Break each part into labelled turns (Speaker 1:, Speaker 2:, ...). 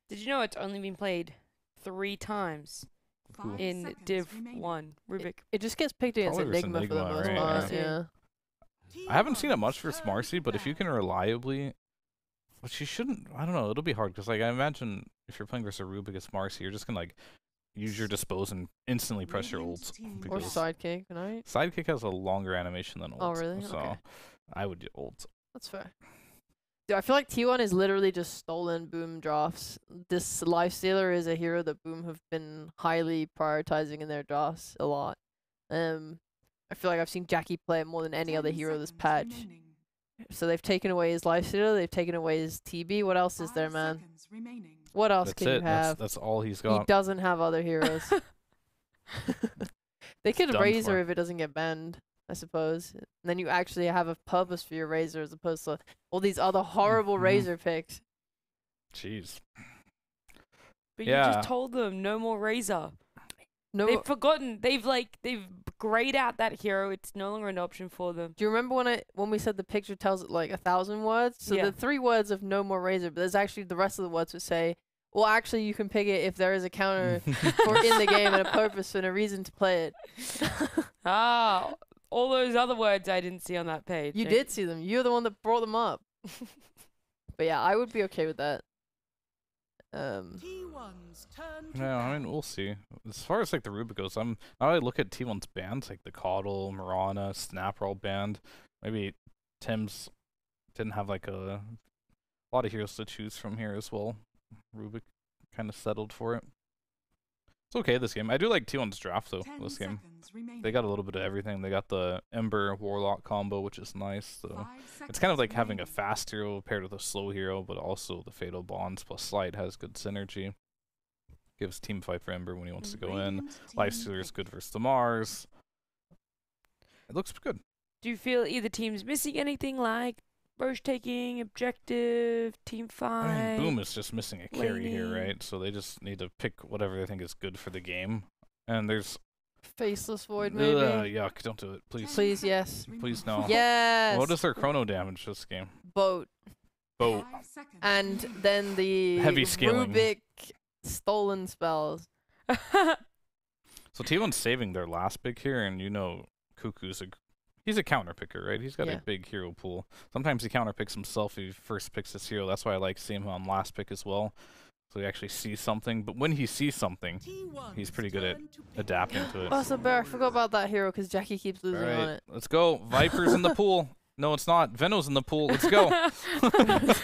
Speaker 1: Did you know it's only been played 3 times in Div 1? Rubik.
Speaker 2: It just gets picked against
Speaker 3: Probably versus
Speaker 2: Enigma for the
Speaker 3: Enigma,
Speaker 2: most
Speaker 3: right?
Speaker 2: part.
Speaker 1: Yeah.
Speaker 2: Yeah.
Speaker 3: I haven't seen it much for Marcy, but if you can reliably, but she shouldn't. I don't know. It'll be hard because like I imagine if you're playing versus a Rubik against Marcy, you're just gonna like use your dispose and instantly press your ults.
Speaker 2: Or
Speaker 3: because
Speaker 2: sidekick, right?
Speaker 3: Sidekick has a longer animation than ult.
Speaker 2: Oh, really?
Speaker 3: So
Speaker 2: Okay.
Speaker 3: I would do ult.
Speaker 2: That's fair. Dude, I feel like T1 is literally just stolen Boom drafts. This Lifestealer is a hero that Boom have been highly prioritizing in their drafts a lot. I feel like I've seen Jackie play it more than any other hero this patch. So they've taken away his Lifestealer, they've taken away his TB. What else is there, man? What else
Speaker 3: That's
Speaker 2: can
Speaker 3: it.
Speaker 2: you have?
Speaker 3: That's all he's
Speaker 2: He
Speaker 3: got.
Speaker 2: doesn't have other heroes. They could
Speaker 3: done
Speaker 2: Razor
Speaker 3: for.
Speaker 2: if it doesn't get banned, I suppose. And then you actually have a purpose for your Razor as opposed to all these other horrible Razor picks.
Speaker 3: Jeez.
Speaker 1: But you
Speaker 3: Yeah.
Speaker 1: just told them no more Razor.
Speaker 2: No,
Speaker 1: They've forgotten. They've grayed out that hero. It's no longer an option for them.
Speaker 2: do you remember when we said the picture tells it like 1,000 words? So
Speaker 1: Yeah.
Speaker 2: the 3 words of no more Razor, but there's actually the rest of the words that say, well, actually, you can pick it if there is a counter for in the game and a purpose and a reason to play it.
Speaker 1: Ah, all those other words I didn't see on that page.
Speaker 2: You did see them. You're the one that brought them up. But yeah, I would be okay with that.
Speaker 3: Yeah, I mean, we'll see. As far as like the Rubik goes, now I look at T1's bands, like the Coddle, Mirana, Snap are all banned. Maybe Tim's didn't have like a lot of heroes to choose from here as well. Rubik kind of settled for it. It's okay this game. I do like T1's draft though. This game, they got a little bit of everything. They got the Ember Warlock combo, which is nice. So it's kind of like having a fast hero paired with a slow hero, but also the Fatal Bonds plus Slide has good synergy. Gives team fight for Ember when he wants to go in. Lifestealer is good versus the Mars. It looks good.
Speaker 1: Do you feel either team's missing anything like Roche taking, objective, team fight?
Speaker 3: I mean, Boom is just missing a carry here,
Speaker 1: laning.
Speaker 3: right? So they just need to pick whatever they think is good for the game. And there's
Speaker 2: Faceless Void, maybe?
Speaker 3: yuck, don't do it, please.
Speaker 2: Please, yes.
Speaker 3: Please no.
Speaker 2: Yes!
Speaker 3: What is their chrono damage this game?
Speaker 2: Boat.
Speaker 3: Boat.
Speaker 2: And then the
Speaker 3: Heavy scaling.
Speaker 2: Rubik stolen spells.
Speaker 3: So T1's saving their last pick here, and you know Cuckoo's he's a counter picker, right? He's got
Speaker 2: Yeah.
Speaker 3: a big hero pool. Sometimes he counter picks himself if he first picks his hero. That's why I like seeing him on last pick as well. So he actually sees something. But when he sees something, he's pretty good at adapting to it.
Speaker 2: Oh, so Bear, I forgot about that hero because Jackie keeps losing on
Speaker 3: Alright,
Speaker 2: it.
Speaker 3: let's go. Viper's in the pool. No, it's not. Veno's in the pool. Let's go.
Speaker 1: Vipers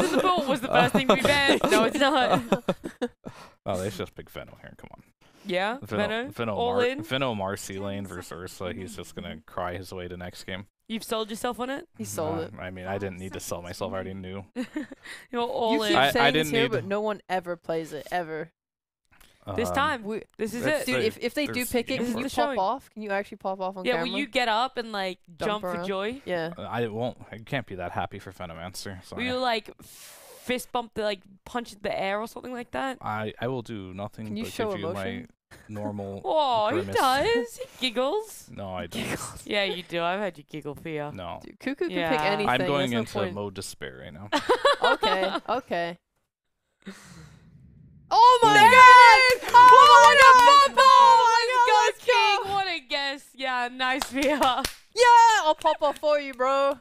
Speaker 1: in the pool was the first thing we banned. No, it's not.
Speaker 3: Oh, they should just pick Veno here. Come on.
Speaker 1: Yeah, Veno, all in.
Speaker 3: Veno Marcy lane versus Ursa. He's just going to cry his way to next game.
Speaker 1: You've sold yourself on it?
Speaker 2: He sold it.
Speaker 3: I mean, I didn't need to sell myself. I already knew.
Speaker 1: You're all
Speaker 2: You
Speaker 1: in.
Speaker 2: keep
Speaker 3: I
Speaker 2: saying this
Speaker 3: didn't
Speaker 2: hero,
Speaker 3: need-
Speaker 2: but no one ever plays it, ever.
Speaker 1: This time. This is
Speaker 3: that's
Speaker 1: it.
Speaker 2: Dude,
Speaker 3: Right.
Speaker 2: if they do
Speaker 3: There's
Speaker 2: pick it,
Speaker 3: game
Speaker 2: can
Speaker 3: for
Speaker 2: you
Speaker 1: it.
Speaker 2: pop
Speaker 1: Showing.
Speaker 2: off? Can you actually pop off on
Speaker 1: Yeah,
Speaker 2: camera?
Speaker 1: will you get up and like jump for
Speaker 2: around.
Speaker 1: joy?
Speaker 2: Yeah.
Speaker 3: I won't. I can't be that happy for Venomancer.
Speaker 1: Will
Speaker 3: Sorry.
Speaker 1: you like fist bump the punch in the air or something like that?
Speaker 3: I will do nothing
Speaker 2: Can you
Speaker 3: but
Speaker 2: show
Speaker 3: give you my
Speaker 2: emotion?
Speaker 3: normal.
Speaker 1: Oh, he
Speaker 3: grimace.
Speaker 1: does. He giggles.
Speaker 3: No, I don't.
Speaker 1: Yeah, you do. I've had you giggle for you.
Speaker 3: No.
Speaker 2: Dude, Cuckoo can
Speaker 1: Yeah.
Speaker 2: pick anything.
Speaker 3: I'm going
Speaker 2: There's no
Speaker 3: into
Speaker 2: point.
Speaker 3: mode despair right now.
Speaker 2: Okay, okay. Oh my
Speaker 1: Yes!
Speaker 2: god! Oh my god!
Speaker 1: Oh,
Speaker 2: Let's
Speaker 1: go,
Speaker 2: go!
Speaker 1: King. What a guess. Yeah, nice for you.
Speaker 2: Yeah! I'll pop off for you, bro.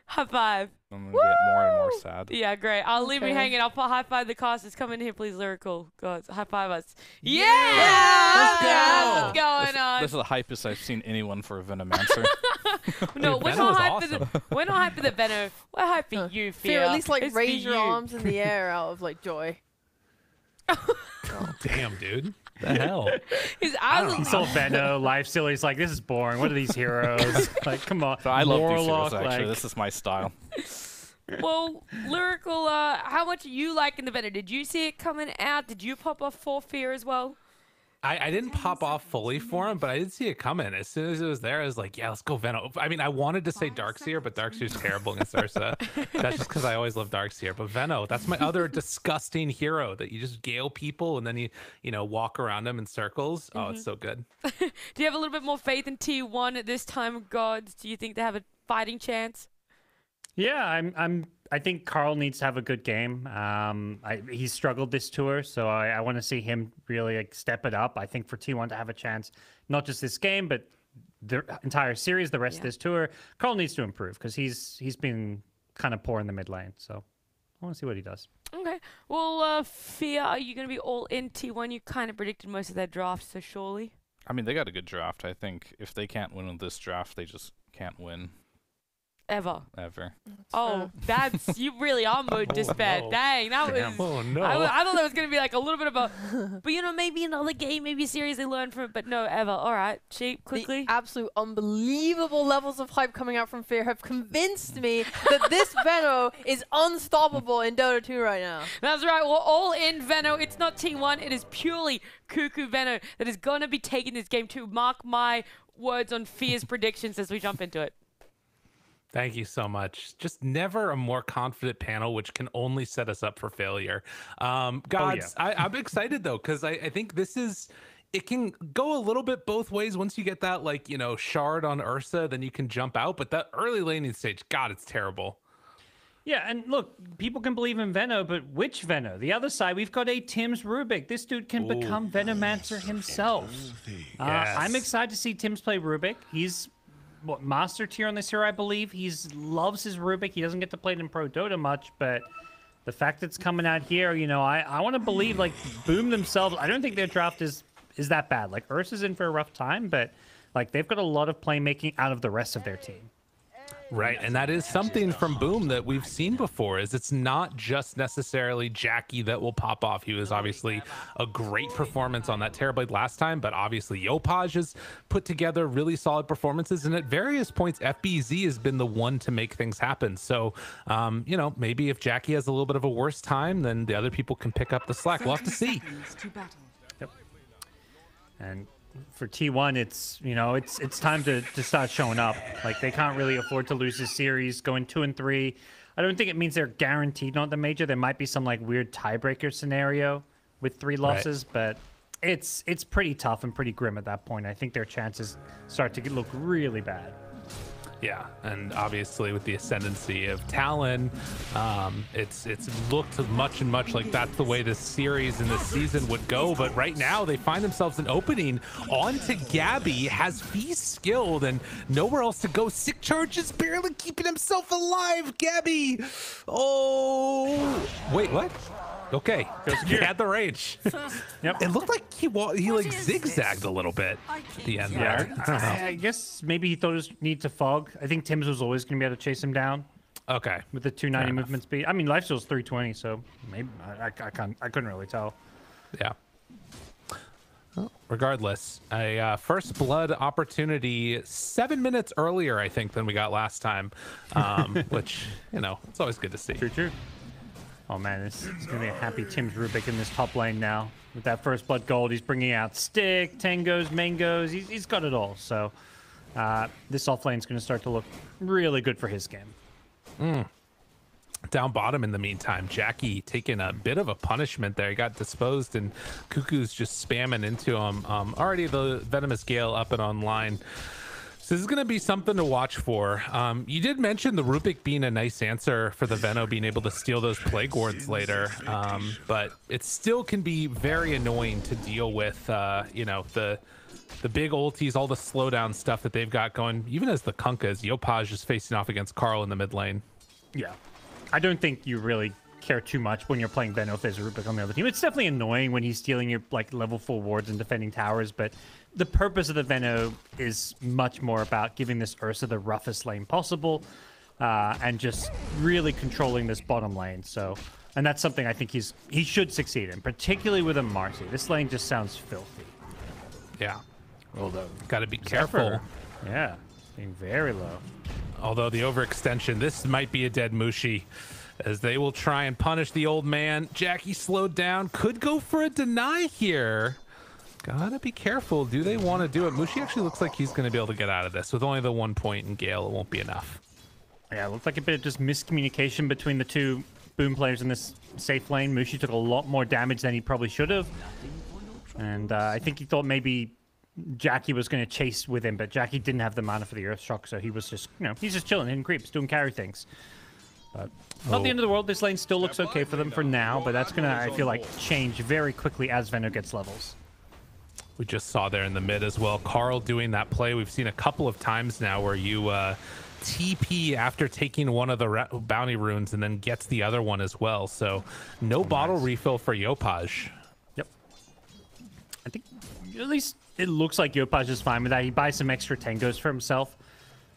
Speaker 1: High five.
Speaker 3: I'm gonna get more and more sad.
Speaker 1: Yeah, great. I'll leave me
Speaker 2: Okay.
Speaker 1: hanging. I'll high five the casters. Come in here, please, Lyrical. God, high five us.
Speaker 2: Yeah!
Speaker 1: That's
Speaker 2: Let's
Speaker 1: what's going on.
Speaker 3: This is the hypest I've seen anyone for a Venomancer.
Speaker 1: No,
Speaker 4: Dude,
Speaker 1: we're
Speaker 4: Venom
Speaker 1: not
Speaker 4: was
Speaker 1: hyped for the we're not hyped for the Venom. We're hyped for you,
Speaker 2: Fear,
Speaker 1: Fear.
Speaker 2: at least like
Speaker 1: It's for
Speaker 2: raise your
Speaker 1: you.
Speaker 2: arms in the air out of like joy.
Speaker 4: Damn, dude. The hell?
Speaker 1: He's
Speaker 4: I don't know. He
Speaker 1: absolutely
Speaker 4: sold Veno, Lifestealer. He's like, this is boring. What are these heroes? Like, come on.
Speaker 3: So I love these heroes,
Speaker 4: Warlock,
Speaker 3: actually.
Speaker 4: like-
Speaker 3: This is my style.
Speaker 1: Well, Lyrical, how much are you liking the Venom? Did you see it coming out? Did you pop off for Fear as well?
Speaker 4: I didn't pop off fully for him, but I did see it coming. As soon as it was there, I was like, yeah, let's go Veno. I mean, I wanted to say Darkseer, but Darkseer's terrible against Ursa. That's just because I always love Darkseer. But Veno, that's my other disgusting hero that you just gale people and then you know, walk around them in circles. Oh, it's so good.
Speaker 1: Do you have a little bit more faith in T1 at this time, GoDz? Do you think they have a fighting chance?
Speaker 4: Yeah,
Speaker 5: I think Carl needs to have a good game. He's struggled this tour, so I want to see him really like step it up. I think for T1 to have a chance, not just this game, but the entire series, the rest of this tour, Carl needs to improve because he's been kind of poor in the mid lane. So I want to see what he does.
Speaker 1: Okay. Well, Fear, are you going to be all in T1? You kind of predicted most of their drafts, so surely.
Speaker 3: I mean, they got a good draft. I think if they can't win with this draft, they just can't win
Speaker 1: Ever.
Speaker 2: Oh,
Speaker 1: That's you really are mode despair.
Speaker 4: no.
Speaker 1: Dang, that
Speaker 5: Damn.
Speaker 1: was.
Speaker 4: Oh no.
Speaker 1: I thought that was gonna be like a little bit of a, but maybe another game, maybe a series they learn from it. But no, ever. All right, cheap, quickly.
Speaker 2: The absolute unbelievable levels of hype coming out from Fear have convinced me that this Veno is unstoppable in Dota 2 right now.
Speaker 1: That's right. We're all in Veno. It's not T1. It is purely Cuckoo Veno that is gonna be taking this game to. Mark my words on Fear's predictions as we jump into it.
Speaker 4: Thank you so much. Just never a more confident panel, which can only set us up for failure. Gods, I'm excited though, because I think it can go a little bit both ways. Once you get that, like, shard on Ursa, then you can jump out. But that early laning stage, God, it's terrible.
Speaker 5: Yeah, and look, people can believe in Veno, but which Veno? The other side, we've got a Tim's Rubik. This dude can become Venomancer himself.
Speaker 4: Yes.
Speaker 5: I'm excited to see Tim's play Rubik. He's master tier on this here, I believe. He loves his Rubik. He doesn't get to play it in Pro Dota much, but the fact that it's coming out here, I want to believe, like, Boom themselves, I don't think their draft is that bad. Like, Ursa's in for a rough time, but, like, they've got a lot of playmaking out of the rest of their team.
Speaker 4: Right, and that is something from Boom that we've seen before, is it's not just necessarily Jackie that will pop off. He was obviously a great performance on that Terrorblade last time, but obviously Yopaj has put together really solid performances, and at various points, FBZ has been the one to make things happen. So, maybe if Jackie has a little bit of a worse time, then the other people can pick up the slack. We'll have to see.
Speaker 5: Yep. And for T1, it's time to start showing up. Like, they can't really afford to lose this series. Going 2-3, I don't think it means they're guaranteed not the major. There might be some like weird tiebreaker scenario with 3 losses, but it's pretty tough and pretty grim at that point. I think their chances start to look really bad.
Speaker 4: Yeah, and obviously with the ascendancy of Talon, it's looked much like that's the way this series and this season would go. But right now they find themselves an opening onto Gabby, has Feast skilled and nowhere else to go. Sick Charge is barely keeping himself alive. Gabby, oh wait, what? Okay, he had the range.
Speaker 5: Yep.
Speaker 4: It looked like he like zigzagged a little bit at the end there. I don't know.
Speaker 5: I guess maybe he thought he need to fog. I think Tim's was always going to be able to chase him down.
Speaker 4: Okay.
Speaker 5: With the 290 movement speed. I mean, Lifesteal's 320, so maybe I couldn't really tell.
Speaker 4: Yeah. Well, regardless, a first blood opportunity 7 minutes earlier, I think, than we got last time, which it's always good to see.
Speaker 5: True. Oh man, it's gonna be a happy Tim's Rubik in this top lane now. With that first blood gold, he's bringing out Stick, Tangos, Mangoes. He's got it all. So this off lane's gonna start to look really good for his game.
Speaker 4: Down bottom in the meantime, Jackie taking a bit of a punishment there. He got disposed and Cuckoo's just spamming into him. Already the Venomous Gale up and online. So this is going to be something to watch for. You did mention the Rubik being a nice answer for the Veno being able to steal those Plague Wards later, but it still can be very annoying to deal with, the big ultis, all the slowdown stuff that they've got going, even as the Kunkas. Yopaj is facing off against Carl in the mid lane.
Speaker 5: Yeah. I don't think you really care too much when you're playing Veno if there's a Rubik on the other team. It's definitely annoying when he's stealing your like level 4 wards and defending towers, but the purpose of the Veno is much more about giving this Ursa the roughest lane possible, and just really controlling this bottom lane. So, and that's something I think he should succeed in, particularly with a Marcy. This lane just sounds filthy.
Speaker 4: Yeah.
Speaker 5: Although,
Speaker 4: got to be careful.
Speaker 5: Yeah, being very low.
Speaker 4: Although the overextension, this might be a dead Mushi, as they will try and punish the old man. Jackie slowed down, could go for a deny here. Gotta be careful. Do they want to do it? Mushi actually looks like he's going to be able to get out of this. With only the 1 point in Gale, it won't be enough.
Speaker 5: Yeah, it looked like a bit of just miscommunication between the two Boom players in this safe lane. Mushi took a lot more damage than he probably should have. And I think he thought maybe Jackie was going to chase with him, but Jackie didn't have the mana for the Earth Shock, so he was just, he's just chilling, hitting creeps, doing carry things. But not the end of the world. This lane still looks okay for them for now, but that's going to, I feel like, change very quickly as Veno gets levels.
Speaker 4: We just saw there in the mid as well, Carl doing that play. We've seen a couple of times now where you TP after taking one of the bounty runes and then gets the other one as well. So no bottle refill for Yopaj.
Speaker 5: Yep. I think at least it looks like Yopaj is fine with that. He buys some extra tangos for himself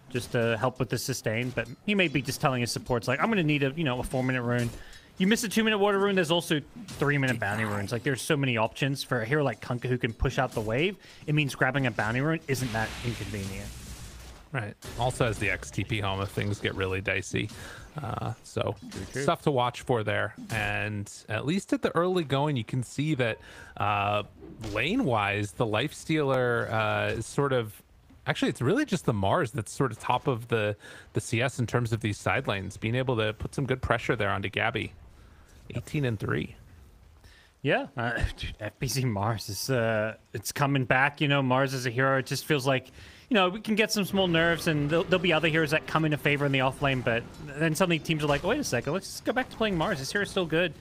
Speaker 5: just to help with the sustain, but he may be just telling his supports, like, I'm going to need a 4-minute rune. You miss a 2-minute water rune, there's also 3-minute bounty runes. Like, there's so many options for a hero like Kunkka who can push out the wave. It means grabbing a bounty rune isn't that inconvenient.
Speaker 4: Right. Also has the XTP home if things get really dicey. So stuff to watch for there. And at least at the early going, you can see that lane-wise, the Lifestealer is sort of... Actually, it's really just the Mars that's sort of top of the CS in terms of these side lanes, being able to put some good pressure there onto Gabby. 18-3.
Speaker 5: Yeah, FBC Mars is it's coming back. Mars as a hero, it just feels like we can get some small nerfs, and there'll be other heroes that come into favor in the off lane, but then suddenly teams are like, wait a second, let's just go back to playing Mars. This hero's still good.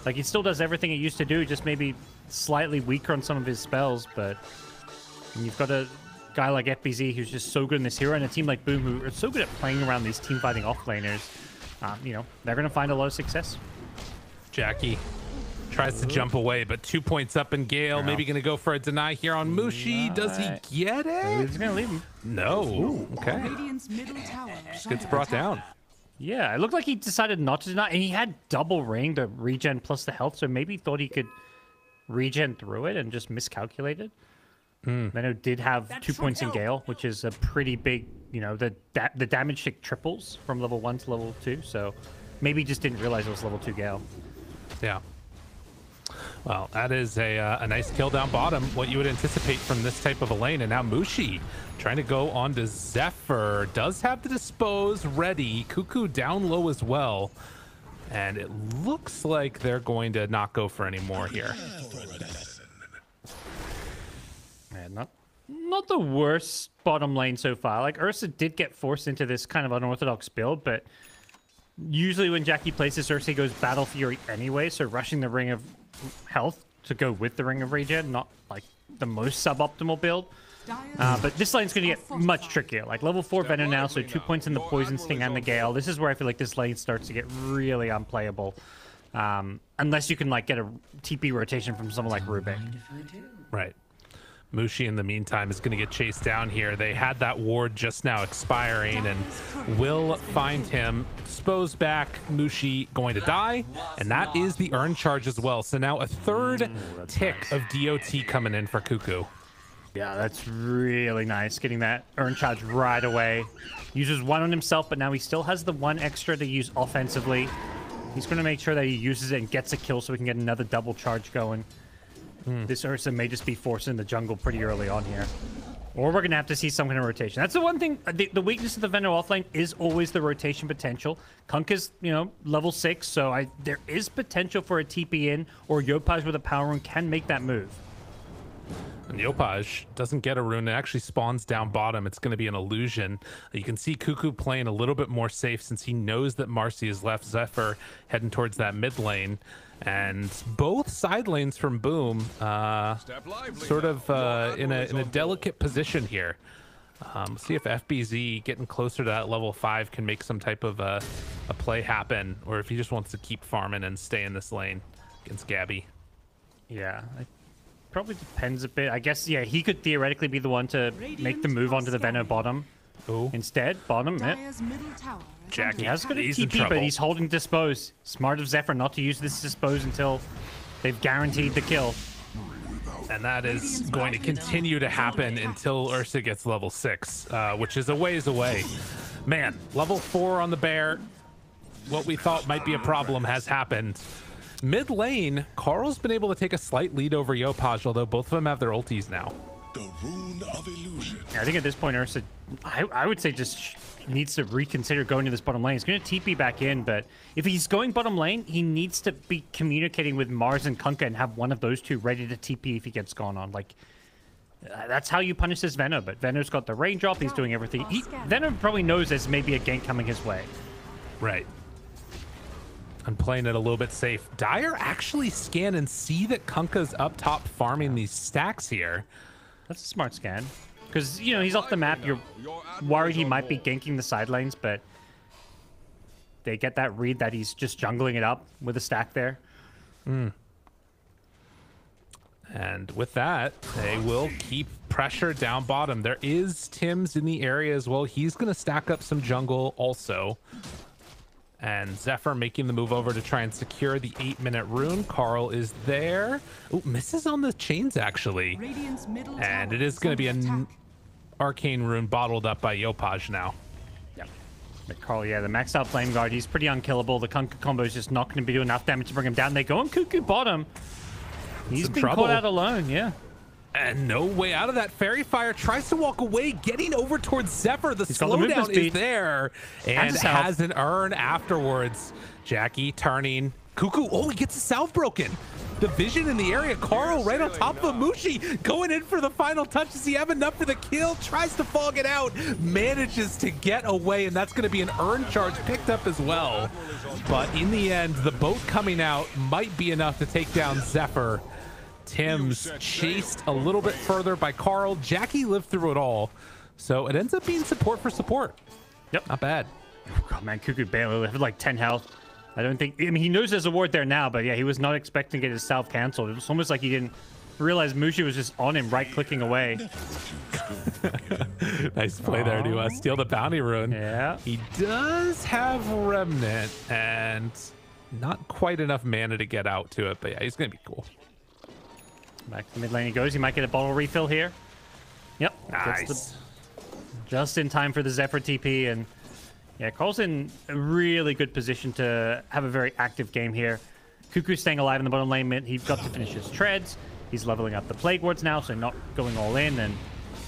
Speaker 5: Like, he still does everything it used to do, just maybe slightly weaker on some of his spells, but you've got a guy like FBZ who's just so good in this hero, and a team like Boom who are so good at playing around these team fighting off laners. They're going to find a lot of success.
Speaker 4: Jackie tries to jump away, but 2 points up in Gale. Maybe going to go for a deny here on Mushi. Does he get it?
Speaker 5: He's going to leave him.
Speaker 4: No. Ooh, okay. Gets brought down.
Speaker 5: Yeah, it looked like he decided not to deny, and he had double ring, the regen plus the health, so maybe he thought he could regen through it and just miscalculated. Veno did have 2 points in Gale, which is a pretty big, the damage tick triples from level 1 to level 2, so maybe he just didn't realize it was level 2 Gale.
Speaker 4: Yeah. Well, that is a nice kill down bottom, what you would anticipate from this type of a lane. And now Mushi trying to go on to Zephyr. Does have the dispose ready. Cuckoo down low as well. And it looks like they're going to not go for any more here.
Speaker 5: Man, not the worst bottom lane so far. Like, Ursa did get forced into this kind of unorthodox build, but usually when Jackie plays this, Ursa goes Battle Fury anyway, so rushing the Ring of Health to go with the Ring of Regen, not like the most suboptimal build. But this lane's going to get much trickier. Like, level 4 Veno now, so 2 points in the Poison Sting and the Gale. This is where I feel like this lane starts to get really unplayable. Unless you can, like, get a TP rotation from someone like Rubik.
Speaker 4: Right. Mushi, in the meantime, is going to get chased down here. They had that ward just now expiring, and will find him. Dispose back. Mushi going to die, and that is the earn charge as well. So now a third tick of DOT coming in for Cuckoo.
Speaker 5: Yeah, that's really nice. Getting that earn charge right away. Uses one on himself, but now he still has the one extra to use offensively. He's going to make sure that he uses it and gets a kill so we can get another double charge going. This Ursa may just be forced in the jungle pretty early on here. Or we're going to have to see some kind of rotation. That's the one thing. The weakness of the Veno offlane is always the rotation potential. Kunkka's, level 6, so there is potential for a TP in, or Yopaj with a power rune can make that move.
Speaker 4: And Yopaj doesn't get a rune. It actually spawns down bottom. It's going to be an illusion. You can see Cuckoo playing a little bit more safe since he knows that Marcy has left Zephyr heading towards that mid lane. And both side lanes from Boom sort of in a delicate position here. See if FBZ getting closer to that level 5 can make some type of a play happen, or if he just wants to keep farming and stay in this lane against Gabby.
Speaker 5: Yeah, it probably depends a bit. I guess, yeah, he could theoretically be the one to make the move onto the Veno bottom.
Speaker 4: Ooh.
Speaker 5: Instead, bottom,
Speaker 4: Jackie
Speaker 5: has got a
Speaker 4: he's
Speaker 5: TP, but he's holding Dispose. Smart of Zephyr not to use this Dispose until they've guaranteed the kill.
Speaker 4: And that is going to continue to happen until Ursa gets level 6, which is a ways away. Man, level 4 on the bear. What we thought might be a problem has happened. Mid lane, Carl's been able to take a slight lead over Yopaj, although both of them have their ultis now.
Speaker 6: The rune of illusion.
Speaker 5: Yeah, I think at this point, Ursa, I would say just needs to reconsider going to this bottom lane. He's going to TP back in, but if he's going bottom lane, he needs to be communicating with Mars and Kunkka and have one of those two ready to TP if he gets gone on. Like, that's how you punish this Veno, but Veno's got the range off. He's doing everything. Veno probably knows there's maybe a gank coming his way.
Speaker 4: Right. I'm playing it a little bit safe. Dyer actually scan and see that Kunkka's up top farming these stacks here.
Speaker 5: That's a smart scan. Because, you know, he's off the map. You're worried he might be ganking the side lanes, but they get that read that he's just jungling it up with a stack there.
Speaker 4: And with that, they will keep pressure down bottom. There is Tim's in the area as well. He's going to stack up some jungle also. And Zephyr making the move over to try and secure the 8-minute rune. Carl is there. Oh, misses on the chains, actually. And it is going to be an arcane rune bottled up by Yopaj now.
Speaker 5: Yep. But Carl, yeah, the maxed out Flame Guard, he's pretty unkillable. The Kunkka combo is just not going to be doing enough damage to bring him down. They go on Cuckoo bottom. He's been caught out alone, yeah.
Speaker 4: And no way out of that. Fairy Fire tries to walk away, getting over towards Zephyr. The slowdown is there. And has an urn afterwards. Jackie turning. Cuckoo, oh, he gets the salve broken. The vision in the area. Carl right on top of Mushi, going in for the final touch. Does he have enough for the kill? Tries to fog it out. Manages to get away, and that's going to be an urn charge picked up as well. But in the end, the boat coming out might be enough to take down Zephyr. Tim's chased a little bit further by Carl. Jackie lived through it all. So it ends up being support for support.
Speaker 5: Yep.
Speaker 4: Not bad.
Speaker 5: Oh, man, Cuckoo barely had like 10 health. I don't think... I mean, he knows there's a ward there now, but yeah, he was not expecting to get his self canceled. It was almost like he didn't realize Mushi was just on him, right-clicking away.
Speaker 4: Nice play there to steal the bounty rune.
Speaker 5: Yeah.
Speaker 4: He does have Remnant and not quite enough mana to get out to it, but yeah, he's going to be cool.
Speaker 5: Back to the mid lane he goes. He might get a bottle refill here. Yep.
Speaker 4: Nice.
Speaker 5: Just in time for the Zephyr TP. And yeah, Carl's in a really good position to have a very active game here. Cuckoo's staying alive in the bottom lane mid. He's got to finish his treads. He's leveling up the Plague Wards now, so not going all in. And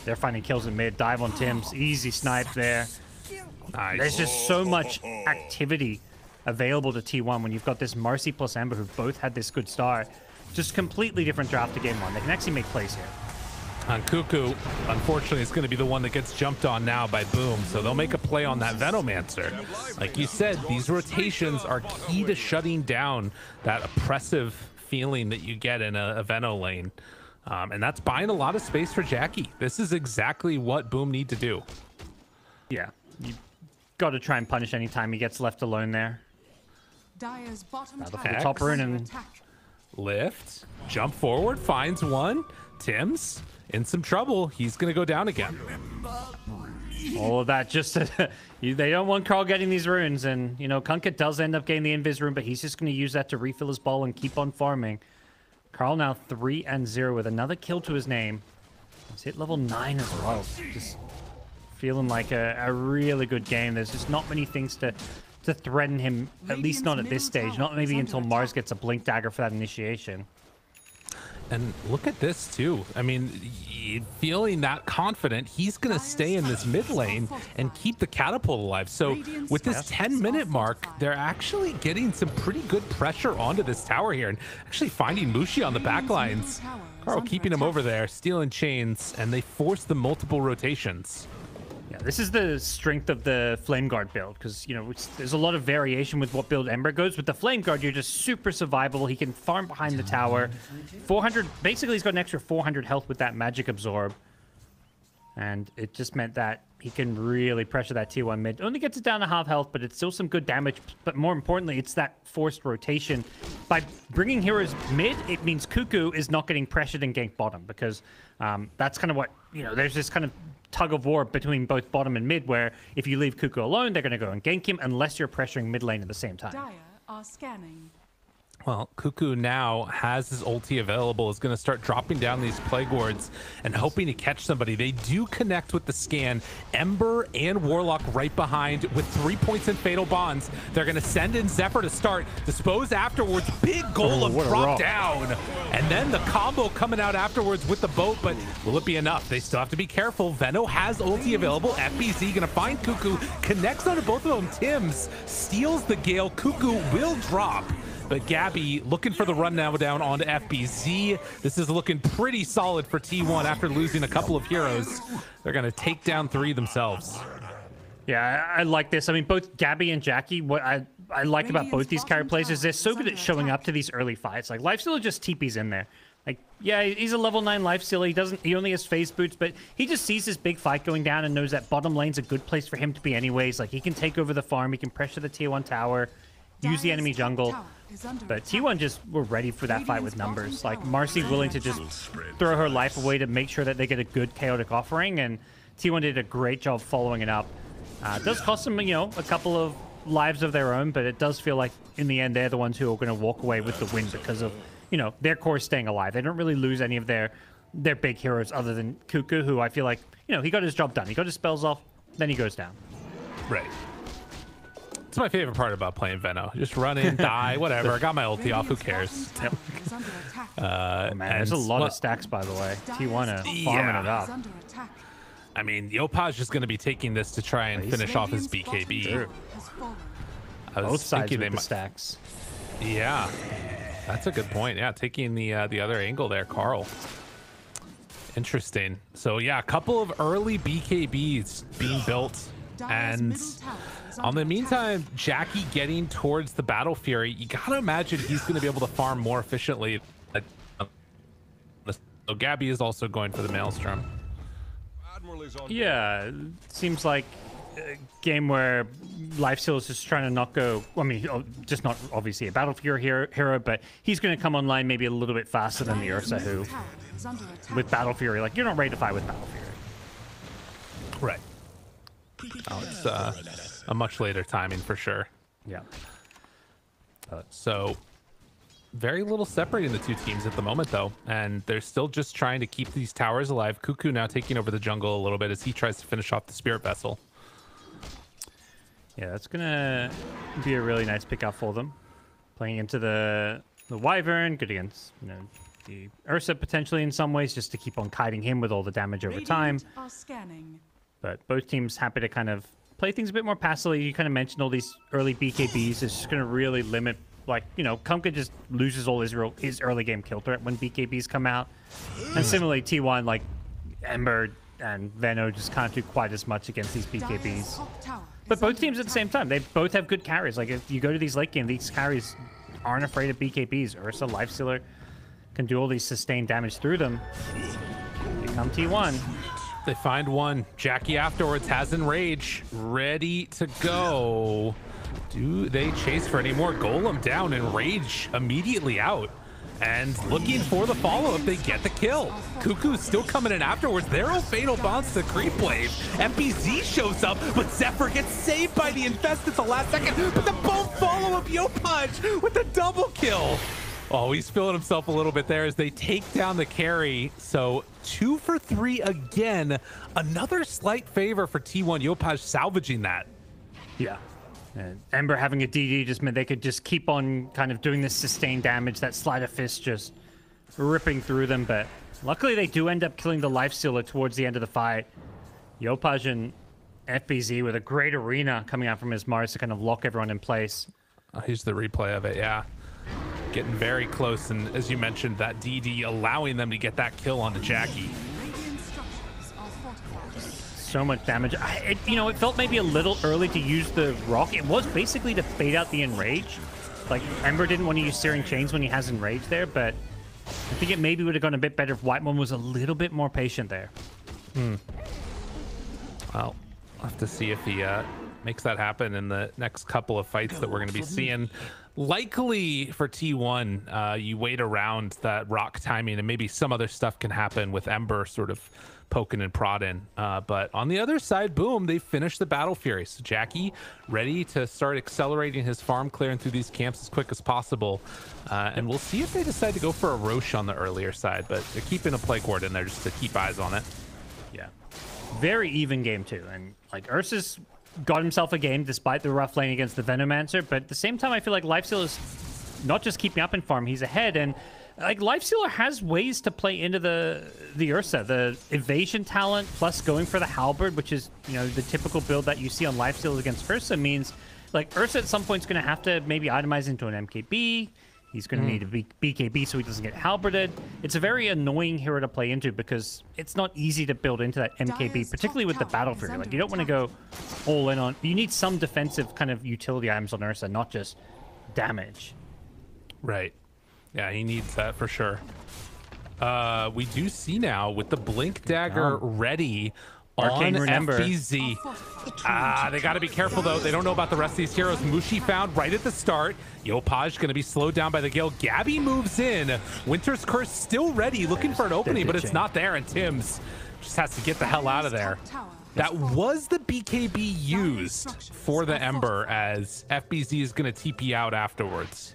Speaker 5: they're finding kills in mid. Dive on Tim's. Easy snipe there.
Speaker 4: Nice.
Speaker 5: There's just so much activity available to T1 when you've got this Marcy plus Ember who both had this good start. Just completely different draft to game one. They can actually make plays here.
Speaker 4: On Cuckoo, unfortunately, it's going to be the one that gets jumped on now by Boom, so they'll make a play on that Venomancer. Like you said, these rotations are key to shutting down that oppressive feeling that you get in a Veno lane. And that's buying a lot of space for Jackie. This is exactly what Boom need to do.
Speaker 5: Yeah, you got to try and punish any time he gets left alone there.
Speaker 7: Dyer's bottom
Speaker 5: Top rune and
Speaker 4: lift, jump forward, finds one. Tim's in some trouble. He's going to go down again.
Speaker 5: all of that just to, they don't want Carl getting these runes. And, you know, Kunkka does end up getting the invis rune, but he's just going to use that to refill his ball and keep on farming. Carl now 3-0 with another kill to his name. He's hit level 9 as well. Just feeling like a really good game. There's just not many things to threaten him, at least not at this stage. Not maybe until Mars gets a Blink Dagger for that initiation.
Speaker 4: And look at this too. I mean, feeling that confident, he's going to stay in this mid lane and keep the catapult alive. So with this 10-minute mark, they're actually getting some pretty good pressure onto this tower here and actually finding Mushi on the back lines. Carl keeping him over there, stealing chains, and they force the multiple rotations.
Speaker 5: Yeah, this is the strength of the Flame Guard build, because, you know, there's a lot of variation with what build Ember goes. With the Flame Guard, you're just super survivable. He can farm behind the tower. 400, basically, he's got an extra 400 health with that Magic Absorb. And it just meant that he can really pressure that T1 mid. Only gets it down to half health, but it's still some good damage. But more importantly, it's that forced rotation. By bringing heroes mid, it means Cuckoo is not getting pressured and ganked bottom, because that's kind of what, you know, there's this kind of tug of war between both bottom and mid, where if you leave Cuckoo alone, they're going to go and gank him unless you're pressuring mid lane at the same time.
Speaker 7: Dire are scanning.
Speaker 4: Well, Cuckoo now has his ulti available, is going to start dropping down these Plague Wards and hoping to catch somebody. They do connect with the scan. Ember and Warlock right behind with 3 points in Fatal Bonds. They're going to send in Zephyr to start. Dispose afterwards. Big Golem drop down. And then the combo coming out afterwards with the boat, but will it be enough? They still have to be careful. Veno has ulti available. FBZ going to find Cuckoo. Connects onto both of them. Tim's steals the Gale. Cuckoo will drop. But Gabby looking for the run now down onto FBZ. This is looking pretty solid for T1 after losing a couple of heroes. They're going to take down 3 themselves.
Speaker 5: Yeah, I like this. I mean, both Gabby and Jackie, what I like about both these character plays is they're so good at showing up to these early fights. Like, Lifestealer just TPs in there. Like, yeah, he's a level 9 Lifestealer. He only has phase boots, but he just sees this big fight going down and knows that bottom lane's a good place for him to be anyways. Like, he can take over the farm, he can pressure the tier 1 tower, use the enemy jungle. But T1 just were ready for that fight with numbers. Like, Marcy willing to just throw her life away to make sure that they get a good chaotic offering, and T1 did a great job following it up. It does cost them, you know, a couple of lives of their own, but it does feel like in the end they're the ones who are going to walk away with the win because of, you know, their core staying alive. They don't really lose any of their big heroes other than Cuckoo, who I feel like, you know, he got his job done. He got his spells off, then he goes down.
Speaker 4: Right. It's my favorite part about playing Veno. Just run in, die, whatever. I got my ulti off. Who cares?
Speaker 5: Man, there's a lot of stacks, by the way. T1 are farming it up.
Speaker 4: I mean, Yopaj is going to be taking this to try and finish off his BKB.
Speaker 5: True. Both sides with the stacks.
Speaker 4: Yeah, that's a good point. Yeah, taking the other angle there, Carl. Interesting. So yeah, a couple of early BKBs being built, and on the meantime, Jackie getting towards the Battle Fury. You gotta imagine he's going to be able to farm more efficiently. So Gabby is also going for the Maelstrom.
Speaker 5: Yeah, it seems like a game where Lifesteal is just trying to not go. I mean, just not obviously a Battle Fury hero, but he's going to come online maybe a little bit faster than the Ursa, who with Battle Fury, like, you're not ready to fight with Battle Fury.
Speaker 4: Right. Oh, it's a much later timing for sure.
Speaker 5: Yeah.
Speaker 4: So very little separating the two teams at the moment, though, and they're still just trying to keep these towers alive. Cuckoo now taking over the jungle a little bit as he tries to finish off the Spirit Vessel.
Speaker 5: Yeah, that's gonna be a really nice pickup for them. Playing into the Wyvern, good against, you know, the Ursa potentially in some ways, just to keep on kiting him with all the damage over time. But both teams happy to kind of play things a bit more passively. You kind of mentioned all these early BKBs. It's just going to really limit, like, you know, Kunkka just loses all his early game kill threat when BKBs come out. And similarly, T1, like, Ember and Veno just can't do quite as much against these BKBs. But both teams at the same time, they both have good carries. Like, if you go to these late game, these carries aren't afraid of BKBs. Ursa, Lifestealer can do all these sustained damage through them. Here come T1.
Speaker 4: They find one. Jackie afterwards has Enrage, ready to go. Do they chase for any more? Golem down, Enrage immediately out. And looking for the follow-up, they get the kill. Cuckoo's still coming in afterwards. Their fatal bounce to Creep Wave. FBZ shows up, but Zephyr gets saved by the Infest at the last second. But the both follow-up Yopaj with the double kill. Oh, he's feeling himself a little bit there as they take down the carry. So 2 for 3 again. Another slight favor for T1. Yopaj salvaging that.
Speaker 5: Yeah. Ember having a DD just meant they could just keep on kind of doing this sustained damage. That Sleight of Fist just ripping through them. But luckily they do end up killing the Lifestealer towards the end of the fight. Yopaj and FBZ with a great arena coming out from his Mars to kind of lock everyone in place.
Speaker 4: Here's the replay of it, yeah. Getting very close, and as you mentioned, that DD allowing them to get that kill onto Jackie.
Speaker 5: So much damage. You know, it felt maybe a little early to use the rock. It was basically to bait out the Enrage. Like, Ember didn't want to use Searing Chains when he has Enrage there, but I think it maybe would have gone a bit better if Whitemon was a little bit more patient there.
Speaker 4: Well, I'll have to see if he makes that happen in the next couple of fights that we're going to be seeing. Likely for T1, you wait around that rock timing and maybe some other stuff can happen with Ember sort of poking and prodding. But on the other side, boom, they finished the Battle Fury. So Jackie ready to start accelerating his farm, clearing through these camps as quick as possible. And we'll see if they decide to go for a Roche on the earlier side, but they're keeping a Plague Ward in there just to keep eyes on it.
Speaker 5: Yeah. Very even game too. And like Ursa's got himself a game despite the rough lane against the Venomancer, but at the same time I feel like Lifestealer is not just keeping up in farm, he's ahead, and like Lifestealer has ways to play into the Ursa. The evasion talent plus going for the halberd, which is, you know, the typical build that you see on Lifestealer against Ursa, means like Ursa at some point is going to have to maybe itemize into an MKB. He's going to need a BKB so he doesn't get halberded. It's a very annoying hero to play into because it's not easy to build into that MKB, particularly with the Battle Fury. Like, you don't want to go all in on... You need some defensive kind of utility items on Ursa, not just damage.
Speaker 4: Right. Yeah, he needs that for sure. We do see now with the Blink Dagger ready
Speaker 5: Arcane
Speaker 4: on
Speaker 5: Remember.
Speaker 4: FBZ. They got to be careful, though. They don't know about the rest of these heroes. Mushi found right at the start. Yopaj going to be slowed down by the Gale. Gabby moves in. Winter's Curse still ready, looking for an opening, but it's not there, and Tims just has to get the hell out of there. That was the BKB used for the Ember, as FBZ is going to TP out afterwards.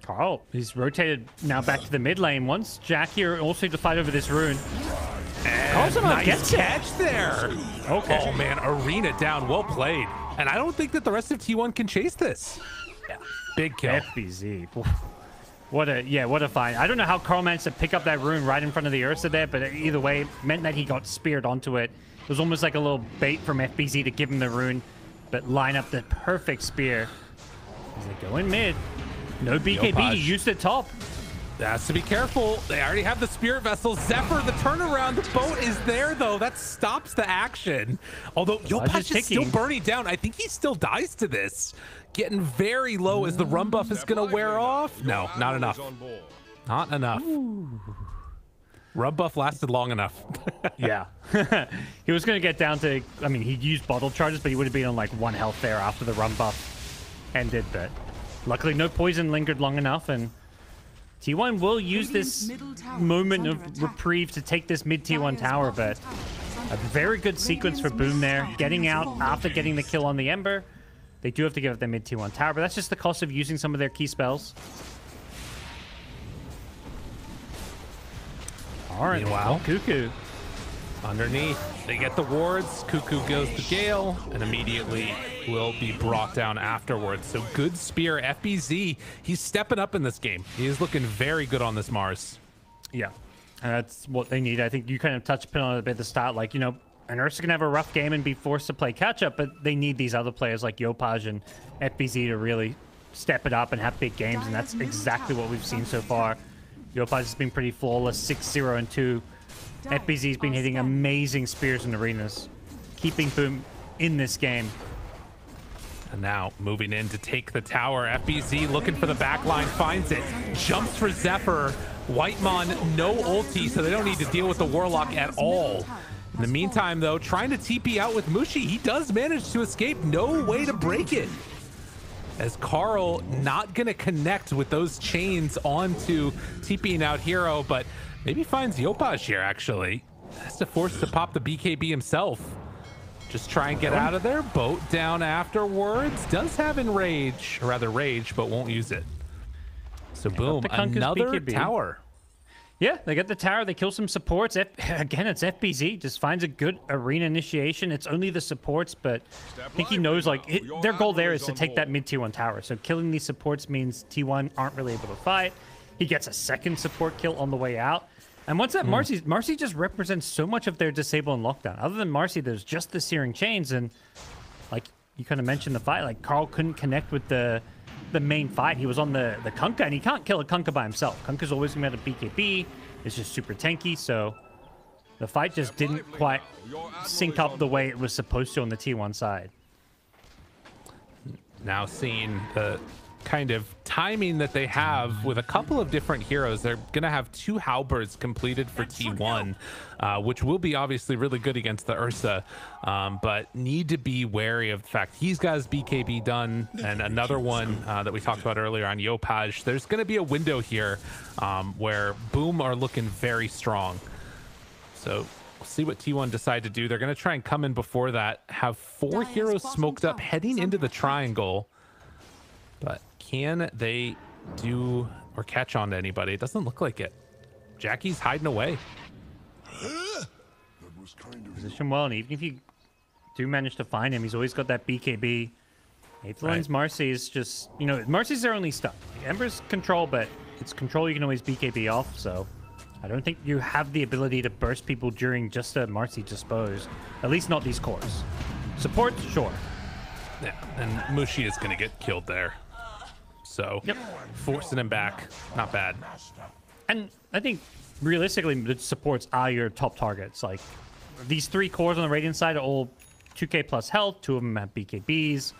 Speaker 5: Carl, he's rotated now back to the mid lane. Once Jack here also to fight over this rune.
Speaker 4: And nice catch there.
Speaker 5: Okay.
Speaker 4: Oh man, Arena down, well played. And I don't think that the rest of T1 can chase this. Yeah. Big kill.
Speaker 5: FBZ. What a find. I don't know how Carl managed to pick up that rune right in front of the Ursa there, but either way, it meant that he got speared onto it. It was almost like a little bait from FBZ to give him the rune, but line up the perfect spear. As they go in mid. No BKB to use the top.
Speaker 4: Has to be careful. They already have the Spirit Vessel. Zephyr, the turnaround. The boat is there, though. That stops the action. Although Yopaj is still burning down. I think he still dies to this. Getting very low as the run buff is going to wear off. No, not enough. Not enough. Run buff lasted long enough.
Speaker 5: Yeah. He was going to get down to... I mean, he used bottle charges, but he would have been on like 1 health there after the run buff ended, but... Luckily, no poison lingered long enough, and T1 will use this moment of reprieve to take this mid T1 tower, but a very good sequence for Boom there. Getting out after getting the kill on the Ember. They do have to give up their mid T1 tower, but that's just the cost of using some of their key spells. All right,
Speaker 4: wow.
Speaker 5: Cuckoo.
Speaker 4: Underneath, they get the wards. Cuckoo goes to Gale, and immediately will be brought down afterwards. So good spear. FBZ, he's stepping up in this game. He is looking very good on this Mars.
Speaker 5: Yeah, and that's what they need. I think you kind of touched upon it a bit at the start. Like, you know, an Ursa can have a rough game and be forced to play catch-up, but they need these other players like Yopaj and FBZ to really step it up and have big games, and that's exactly what we've seen so far. Yopaj has been pretty flawless, 6-0 and 2. FBZ's been hitting amazing spears in arenas, keeping Boom in this game.
Speaker 4: And now moving in to take the tower. FBZ looking for the back line, finds it, jumps for Zephyr. Whitemon, no ulti, so they don't need to deal with the Warlock at all. In the meantime, though, trying to TP out with Mushi, he does manage to escape. No way to break it. As Carl not going to connect with those chains onto TPing out Hero, but maybe finds Yopaj here, actually. Has to force to pop the BKB himself. Just try and get out of there. Boat down afterwards. Does have Enrage, or rather Rage, but won't use it. So boom, another
Speaker 5: BKB.
Speaker 4: tower.
Speaker 5: Yeah, they get the tower. They kill some supports. Again, it's FBZ. Just finds a good arena initiation. It's only the supports, but I think he knows, like, their goal there is to take that mid T1 tower. So killing these supports means T1 aren't really able to fight. He gets a second support kill on the way out. And once that Marcy just represents so much of their disable and lockdown. Other than Marcy, there's just the Searing Chains, and like you kind of mentioned the fight, like Carl couldn't connect with the main fight. He was on the Kunkka, and he can't kill a Kunkka by himself. Kunkka's always gonna have a BKB. It's just super tanky, so the fight just didn't quite sync up the way it was supposed to on the T1 side.
Speaker 4: Now seeing the kind of timing that they have with a couple of different heroes. They're gonna have 2 halberds completed for T1, which will be obviously really good against the Ursa, but need to be wary of the fact he's got his BKB done, and another one that we talked about earlier on Yopaj. There's gonna be a window here where Boom are looking very strong. So we'll see what T1 decide to do. They're gonna try and come in before that, have 4 heroes smoked up heading into the triangle. But can they do or catch on to anybody? It doesn't look like it. Jackie's hiding away.
Speaker 5: Position well, and even if you do manage to find him, he's always got that BKB. Aethelon's Marcy is just, you know, Marcy's their only stuff. Like, Ember's control, but it's control you can always BKB off, so I don't think you have the ability to burst people during just a Marcy dispose. At least not these cores. Support, sure.
Speaker 4: Yeah, and Mushi is going to get killed there. So forcing him back, not bad.
Speaker 5: And I think realistically, the supports are your top targets. Like these 3 cores on the Radiant side are all 2k plus health. 2 of them have BKBs.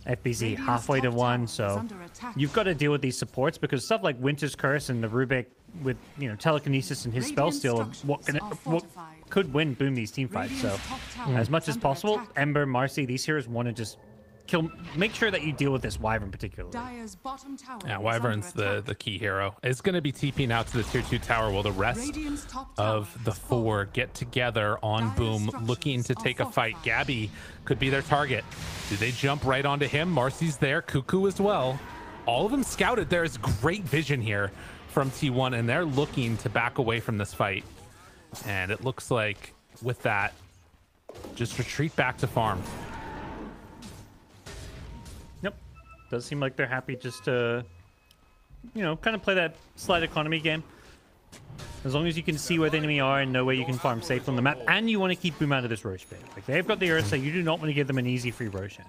Speaker 5: FBZ halfway to 1, so you've got to deal with these supports because stuff like Winter's Curse and the Rubik with telekinesis and his spell steal what could win Boom these team fights. So as much as possible, Ember, Marcy, these heroes want to just make sure that you deal with this Wyvern particularly.
Speaker 4: Yeah, Wyvern's the key hero. It's going to be TPing out to the tier 2 tower while the rest of the 4 get together on Boom looking to take a fight. Gabby could be their target. Do they jump right onto him? Marcy's there, Cuckoo as well. All of them scouted. There's great vision here from T1 and they're looking to back away from this fight. And it looks like with that, just retreat back to farm.
Speaker 5: Does seem like they're happy just to, kind of play that slight economy game. As long as you can see where the enemy are and know where you can farm safe on the map, and you want to keep Boom out of this Roche pit. Like they've got the Ursa, you do not want to give them an easy free Roshan.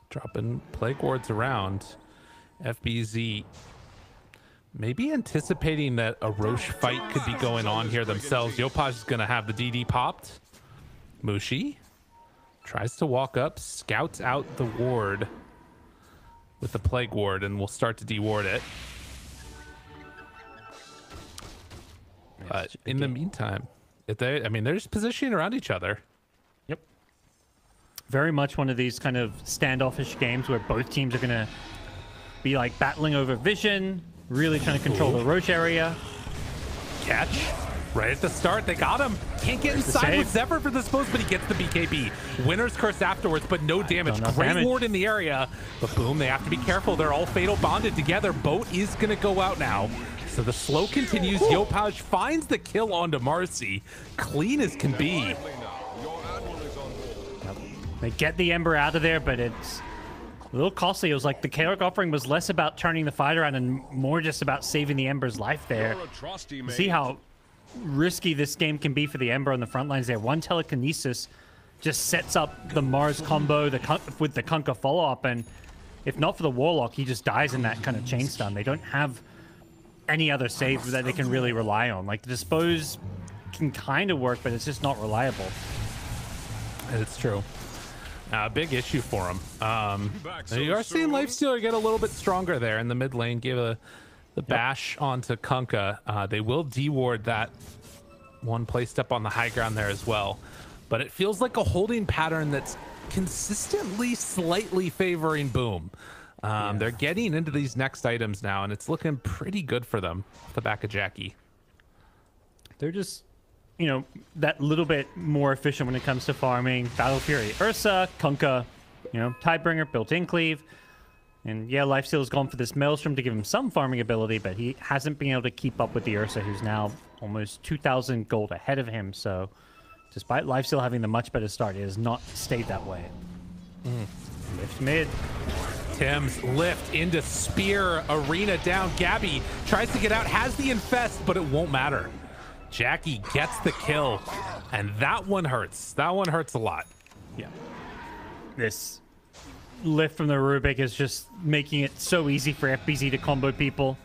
Speaker 4: Dropping plague wards around. FBZ maybe anticipating that a Roche fight could be going on here themselves. Yopaj is going to have the DD popped. Mushi tries to walk up, scouts out the ward with the plague ward, and will start to deward it. But in the meantime, they're just positioning around each other.
Speaker 5: Yep. Very much one of these kind of standoffish games where both teams are going to be like battling over vision, really trying to control the Roche area.
Speaker 4: Catch. Right at the start, they got him. Can't get inside with Zephyr for this post, but he gets the BKB. Winner's Curse afterwards, but no damage. Great ward in the area. But Boom, they have to be careful. They're all fatal bonded together. Boat is going to go out now. So the slow continues. Yopaj finds the kill onto Marcy. Clean as can be.
Speaker 5: They get the Ember out of there, but it's a little costly. It was like the Chaotic Offering was less about turning the fight around and more just about saving the Ember's life there. See how risky this game can be for the Ember on the front lines there. One telekinesis just sets up the Mars combo with the Kunkka follow-up, and if not for the Warlock, he just dies in that kind of chain stun. They don't have any other save that they can really rely on. Like the Dispose can kind of work, but it's just not reliable.
Speaker 4: It's true. Big issue for him. You are seeing Lifestealer get a little bit stronger there in the mid lane. Give the bash onto Kunkka. They will deward that one placed up on the high ground there as well. But it feels like a holding pattern that's consistently slightly favoring Boom. They're getting into these next items now, and it's looking pretty good for them off the back of Jackie.
Speaker 5: They're just, that little bit more efficient when it comes to farming. Battle Fury, Ursa, Kunkka, Tidebringer, built-in cleave. And yeah, Lifesteal's gone for this Maelstrom to give him some farming ability, but he hasn't been able to keep up with the Ursa, who's now almost 2,000 gold ahead of him. So despite Lifesteal having the much better start, it has not stayed that way. Lift mid.
Speaker 4: Tim's lift into Spear Arena down. Gabby tries to get out, has the Infest, but it won't matter. Jackie gets the kill, and that one hurts. That one hurts a lot.
Speaker 5: Yeah. This lift from the Rubik is just making it so easy for FBZ to combo people.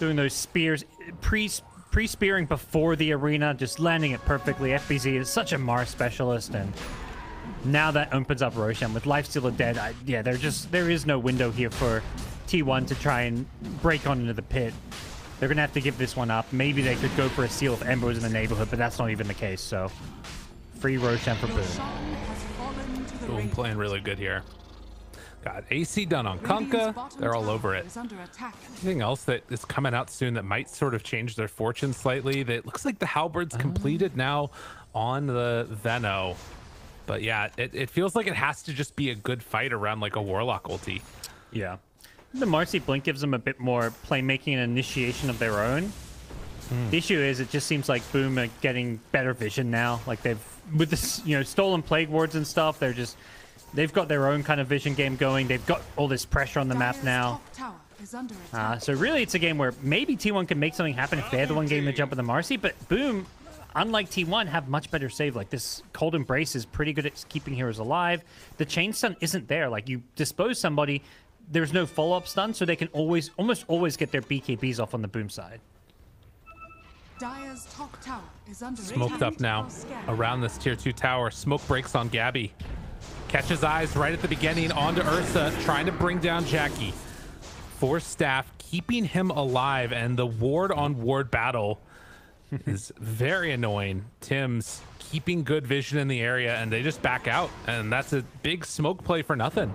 Speaker 5: Doing those spears, pre-spearing before the arena, just landing it perfectly. FBZ is such a Mars specialist, and now that opens up Roshan. With Lifestealer dead, there is no window here for T1 to try and break on into the pit. They're going to have to give this one up. Maybe they could go for a seal if Ember was in the neighborhood, but that's not even the case, so free Roshan for Boom.
Speaker 4: Boom playing really good here. Got AC done on Kunkka. They're all over it. Anything else that is coming out soon that might sort of change their fortune slightly? It looks like the Halberd's completed now on the Veno. But yeah, it feels like it has to just be a good fight around like a Warlock ulti.
Speaker 5: Yeah. The Marcy Blink gives them a bit more playmaking and initiation of their own. The issue is it just seems like Boom are getting better vision now. Like they've, with this, stolen plague wards and stuff, they've got their own kind of vision game going. They've got all this pressure on the map now. So really it's a game where maybe T1 can make something happen if they're the one getting the jump of the Marcy, but Boom, unlike T1, have much better save. Like, this Cold Embrace is pretty good at keeping heroes alive. The chain stun isn't there. Like, you dispose somebody, there's no follow-up stun, so they can almost always get their BKBs off on the boom side.
Speaker 7: Dire's top tower is under
Speaker 4: Smoked
Speaker 7: attack.
Speaker 4: up now around this tier 2 tower. Smoke breaks on Gabby. Catches eyes right at the beginning onto Ursa, trying to bring down Jackie. Force staff keeping him alive, and the ward on ward battle is very annoying. Tim's keeping good vision in the area, and they just back out, and that's a big smoke play for nothing.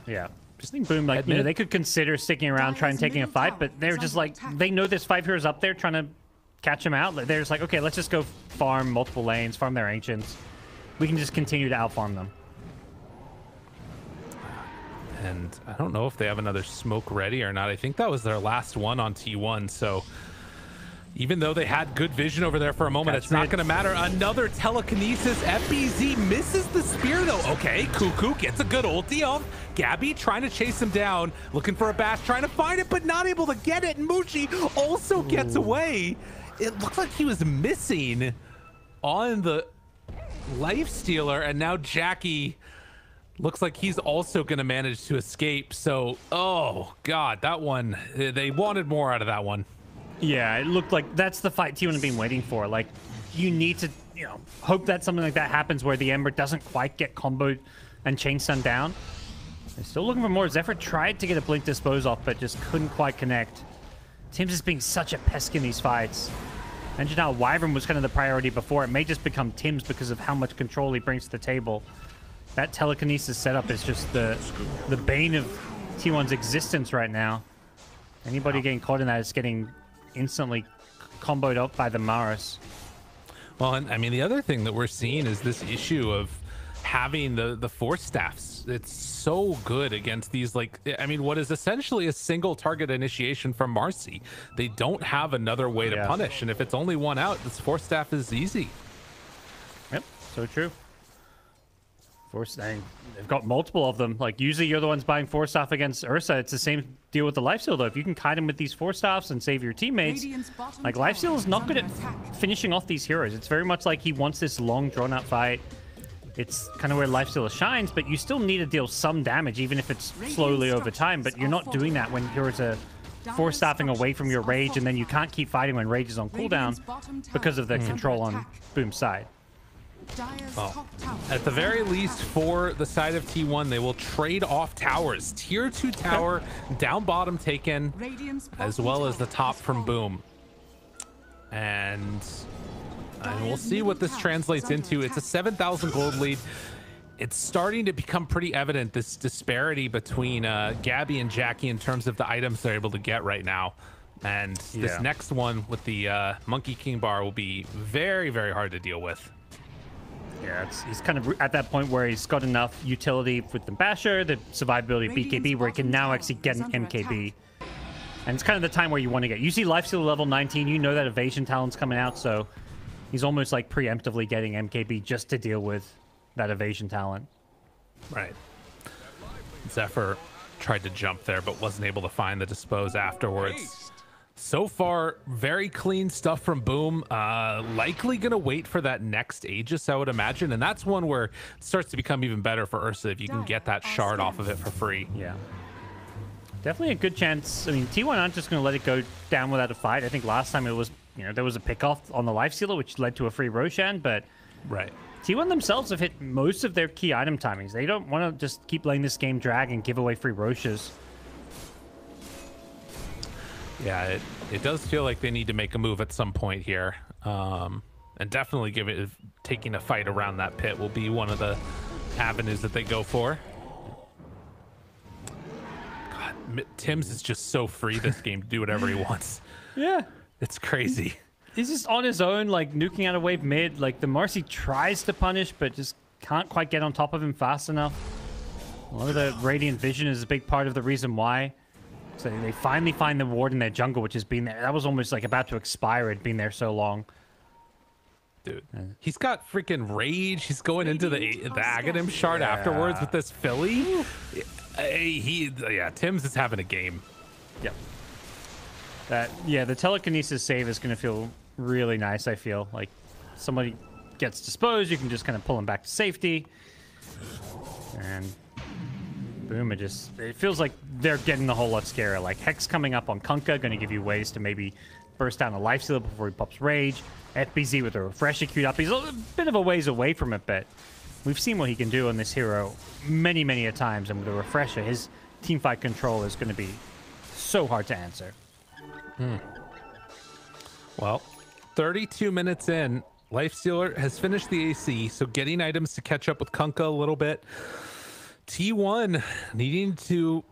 Speaker 5: Yeah. Just think Boom, like, you know, they could consider sticking around, trying taking a fight, but they're just like, they know there's 5 heroes up there trying to catch him out. They're just like, okay, let's just go farm multiple lanes, farm their ancients. We can just continue to outfarm them.
Speaker 4: And I don't know if they have another smoke ready or not. I think that was their last one on T1, so even though they had good vision over there for a moment, it's not going to matter. Another telekinesis. FBZ misses the spear, though. Okay, Cuckoo gets a good ulti off. Gabby trying to chase him down, looking for a bash, trying to find it, but not able to get it. And Mushi also gets away. It looked like he was missing on the life stealer, and now Jackie looks like he's also going to manage to escape. So, oh, God, that one, they wanted more out of that one.
Speaker 5: Yeah, it looked like that's the fight T1 had been waiting for. Like, you need to, you know, hope that something like that happens where the Ember doesn't quite get comboed and chain stun down. They're still looking for more. Zephyr tried to get a blink dispose off, but just couldn't quite connect. Tim's just being such a pest in these fights. Mentioned how Wyvern was kind of the priority before. It may just become Tim's because of how much control he brings to the table. That telekinesis setup is just the bane of T1's existence right now. Anybody getting caught in that is getting instantly comboed up by the Maris.
Speaker 4: Well, and I mean, the other thing that we're seeing is this issue of having the force staffs. It's so good against these, like, I mean, what is essentially a single target initiation from Marcy. They don't have another way to punish, and if it's only one out, this force staff is easy.
Speaker 5: Yep, so true. Force, I mean, they've got multiple of them. Like, usually you're the ones buying force staff against Ursa. It's the same deal with the lifesteal, though. If you can kite him with these force staffs and save your teammates, like, lifesteal is not good at finishing off these heroes. It's very much like he wants this long, drawn-out fight. It's kind of where lifesteal shines, but you still need to deal some damage, even if it's slowly over time. But you're not doing that when heroes are force staffing away from your rage, and then you can't keep fighting when rage is on cooldown because of the control on Boom's side.
Speaker 4: Well, at the very least, for the side of T1, they will trade off towers. Tier 2 tower, down bottom taken, as well as the top from Boom. And we'll see what this translates into. It's a 7,000 gold lead. It's starting to become pretty evident, this disparity between Gabby and Jackie in terms of the items they're able to get right now. And this next one with the Monkey King bar will be very, very hard to deal with.
Speaker 5: Yeah, he's kind of at that point where he's got enough utility with the Basher, the survivability of BKB, where he can now actually get an MKB. And it's kind of the time where you want to get. You see Lifesteal level 19, you know that evasion talent's coming out, so he's almost like preemptively getting MKB just to deal with that evasion talent.
Speaker 4: Right. Zephyr tried to jump there, but wasn't able to find the dispose afterwards. So far, very clean stuff from Boom. Likely going to wait for that next Aegis, I would imagine. And that's one where it starts to become even better for Ursa if you can get that shard off of it for free.
Speaker 5: Yeah. Definitely a good chance. I mean, T1 aren't just going to let it go down without a fight. I think last time it was, you know, there was a pick-off on the Lifestealer, which led to a free Roshan, but T1 themselves have hit most of their key item timings. They don't want to just keep letting this game drag and give away free Roshas.
Speaker 4: Yeah, it does feel like they need to make a move at some point here. And definitely taking a fight around that pit will be one of the avenues that they go for. God, Tim's is just so free this game to do whatever he wants.
Speaker 5: Yeah.
Speaker 4: It's crazy.
Speaker 5: He's just on his own, like, nuking out a wave mid. Like, the Marcy tries to punish, but just can't quite get on top of him fast enough. A lot of the Radiant Vision is a big part of the reason why. So they finally find the ward in their jungle, which has been there. That was almost like about to expire. It'd been there so long.
Speaker 4: Dude, he's got freaking rage. He's going into the Aghanim shard afterwards with this Philly. Tim's is having a game.
Speaker 5: Yep. The telekinesis save is going to feel really nice, I feel. Like, somebody gets disposed, you can just kind of pull them back to safety. And boom, it feels like they're getting the whole lot scarier. Like, Hex coming up on Kunkka, going to give you ways to maybe burst down a lifesteal before he pops Rage. FBZ with a Refresher queued up. He's a bit of a ways away from it, but we've seen what he can do on this hero many, many a times. And with a Refresher, his teamfight control is going to be so hard to answer.
Speaker 4: Well, 32 minutes in, Lifestealer has finished the AC, so getting items to catch up with Kunkka a little bit. T1 needing to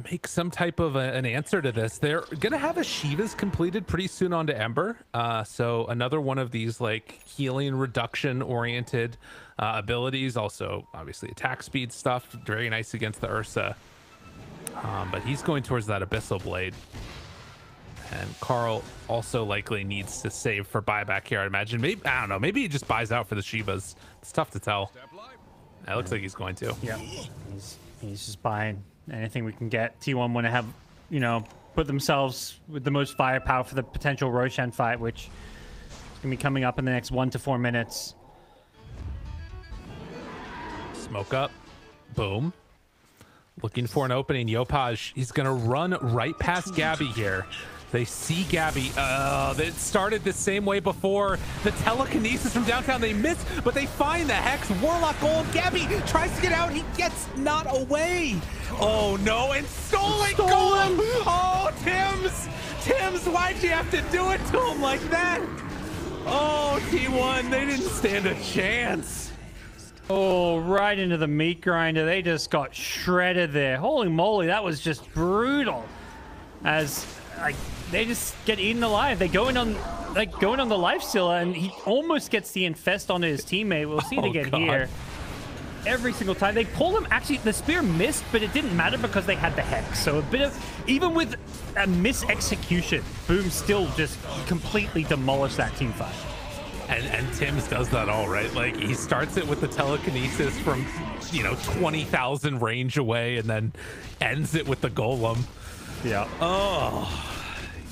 Speaker 4: make some type of an answer to this. They're gonna have a Shiva's completed pretty soon onto Ember, so another one of these like healing reduction oriented abilities. Also obviously attack speed stuff, very nice against the Ursa, but he's going towards that Abyssal Blade. And Carl also likely needs to save for buyback here, I'd imagine. Maybe, I don't know, maybe he just buys out for the Shivas. It's tough to tell. It looks like he's going to.
Speaker 5: Yeah, he's just buying anything we can get. T1 want to have, you know, put themselves with the most firepower for the potential Roshan fight, which is going to be coming up in the next 1 to 4 minutes.
Speaker 4: Smoke up. Boom. Looking for an opening. Yopaj, he's going to run right past Gabby here. They see Gabby. It started the same way before. The telekinesis from downtown, they miss, but they find the Hex. Warlock Gold. Gabby tries to get out. He gets not away. Oh, no. And stolen Golem. Oh, Tims, why'd you have to do it to him like that? Oh, T1, they didn't stand a chance.
Speaker 5: Oh, right into the meat grinder. They just got shredded there. Holy moly, that was just brutal. As like they just get eaten alive. They going on the lifestealer, and he almost gets the infest onto his teammate. We'll see it again here. Every single time they pull him. Actually, the spear missed, but it didn't matter because they had the Hex. So a bit of, even with a mis-execution, Boom still just completely demolished that team fight.
Speaker 4: And Tims does that all right. Like, he starts it with the telekinesis from, 20,000 range away, and then ends it with the golem.
Speaker 5: Yeah.
Speaker 4: Oh,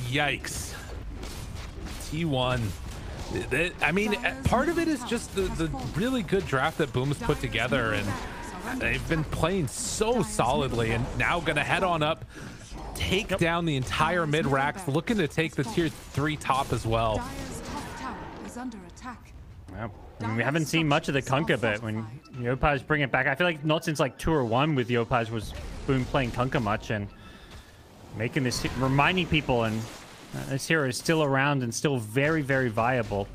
Speaker 4: yikes. T1. I mean, part of it is just the really good draft that Boom's put together, and they've been playing so solidly, and now gonna head on up, take down the entire mid racks, looking to take the tier 3 top as well.
Speaker 5: Yeah. I mean, we haven't seen much of the Kunkka, but when Yopaj bring it back, I feel like not since like Tour 1 with Yopaj was Boom playing Kunkka much, and making this, reminding people, and this hero is still around and still very, very viable.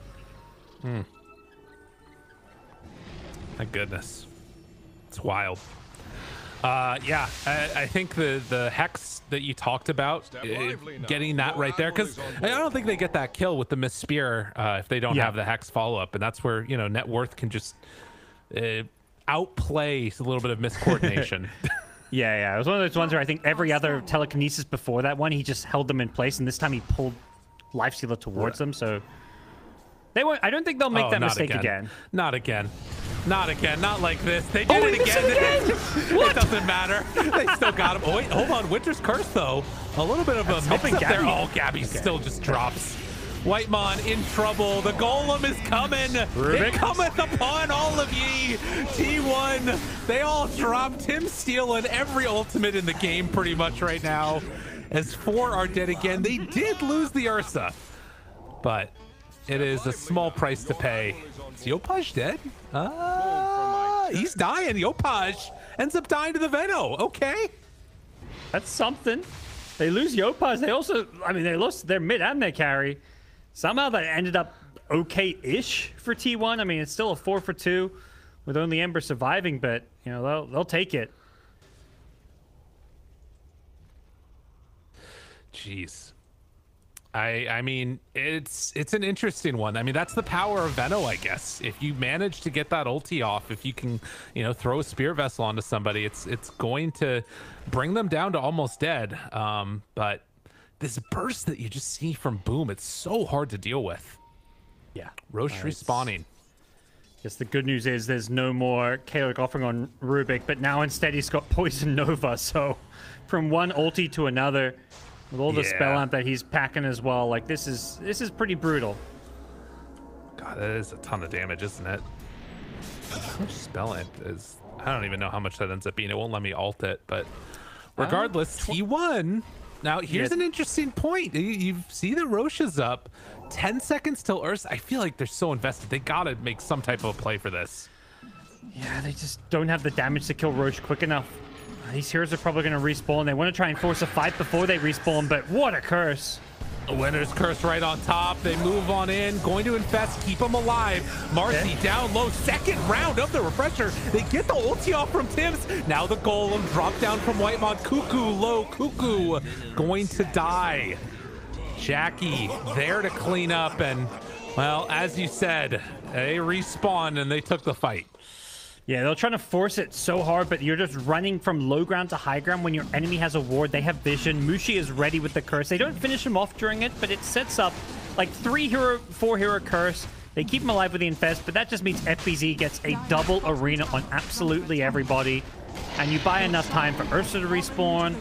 Speaker 4: My goodness. It's wild. Yeah, I think the Hex that you talked about, getting that right there, because I don't think they get that kill with the Miss Spear if they don't have the Hex follow-up, and that's where, Net Worth can just outplay a little bit of miscoordination.
Speaker 5: Yeah, it was one of those ones where I think every other telekinesis before that one, he just held them in place, and this time he pulled Lifestealer towards them, so they won't. I don't think they'll make that mistake again.
Speaker 4: Not again. Not again. Not like this. They did it again. It doesn't matter. They still got him. Oh, wait, hold on. Winter's Curse, though. A little bit of a mix-up there. Oh, Gabby still just drops. Whitemon in trouble. The golem is coming. It cometh upon all of ye. T1. They all drop. Tim stealing every ultimate in the game pretty much right now. As 4 are dead again. They did lose the Ursa, but it is a small price to pay. Is Yopaj dead? He's dying. Yopaj ends up dying to the Veno. Okay.
Speaker 5: That's something. They lose Yopaj. They also, I mean, they lost their mid and their carry. Somehow that ended up okay-ish for T1. I mean, it's still a 4 for 2 with only Ember surviving, but, they'll take it.
Speaker 4: Jeez. I mean, it's an interesting one. I mean, that's the power of Veno, I guess. If you manage to get that ulti off, if you can, throw a spear vessel onto somebody, it's going to bring them down to almost dead. But this burst that you just see from Boom, it's so hard to deal with.
Speaker 5: Yeah.
Speaker 4: Roche respawning.
Speaker 5: Yes, the good news is there's no more chaotic offering on Rubik, but now instead he's got Poison Nova. So from one ulti to another, With all the spell
Speaker 4: Yeah.
Speaker 5: amp that he's packing as well, like this is pretty brutal.
Speaker 4: God, that is a ton of damage, isn't it? How much spell amp is? I don't even know how much that ends up being. It won't let me alt it, but regardless, T1. Now here's an interesting point. You see that Roche is up. 10 seconds till Ursa. I feel like they're so invested. They gotta make some type of a play for this.
Speaker 5: Yeah, they just don't have the damage to kill Roche quick enough. These heroes are probably going to respawn. They want to try and force a fight before they respawn, but what a curse.
Speaker 4: The winner's curse right on top. They move on in, going to infest, keep them alive. Marcy down low, second round of the refresher. They get the ulti off from Tims. Now the golem drop down from Whitemon. Cuckoo low, Cuckoo going to die. Jackie there to clean up, and well, as you said, they respawn and they took the fight.
Speaker 5: Yeah, they're trying to force it so hard, but you're just running from low ground to high ground when your enemy has a ward. They have vision. Mushi is ready with the curse. They don't finish him off during it, but it sets up like 4 hero curse. They keep him alive with the infest, but that just means FBZ gets a double arena on absolutely everybody. And you buy enough time for Ursa to respawn.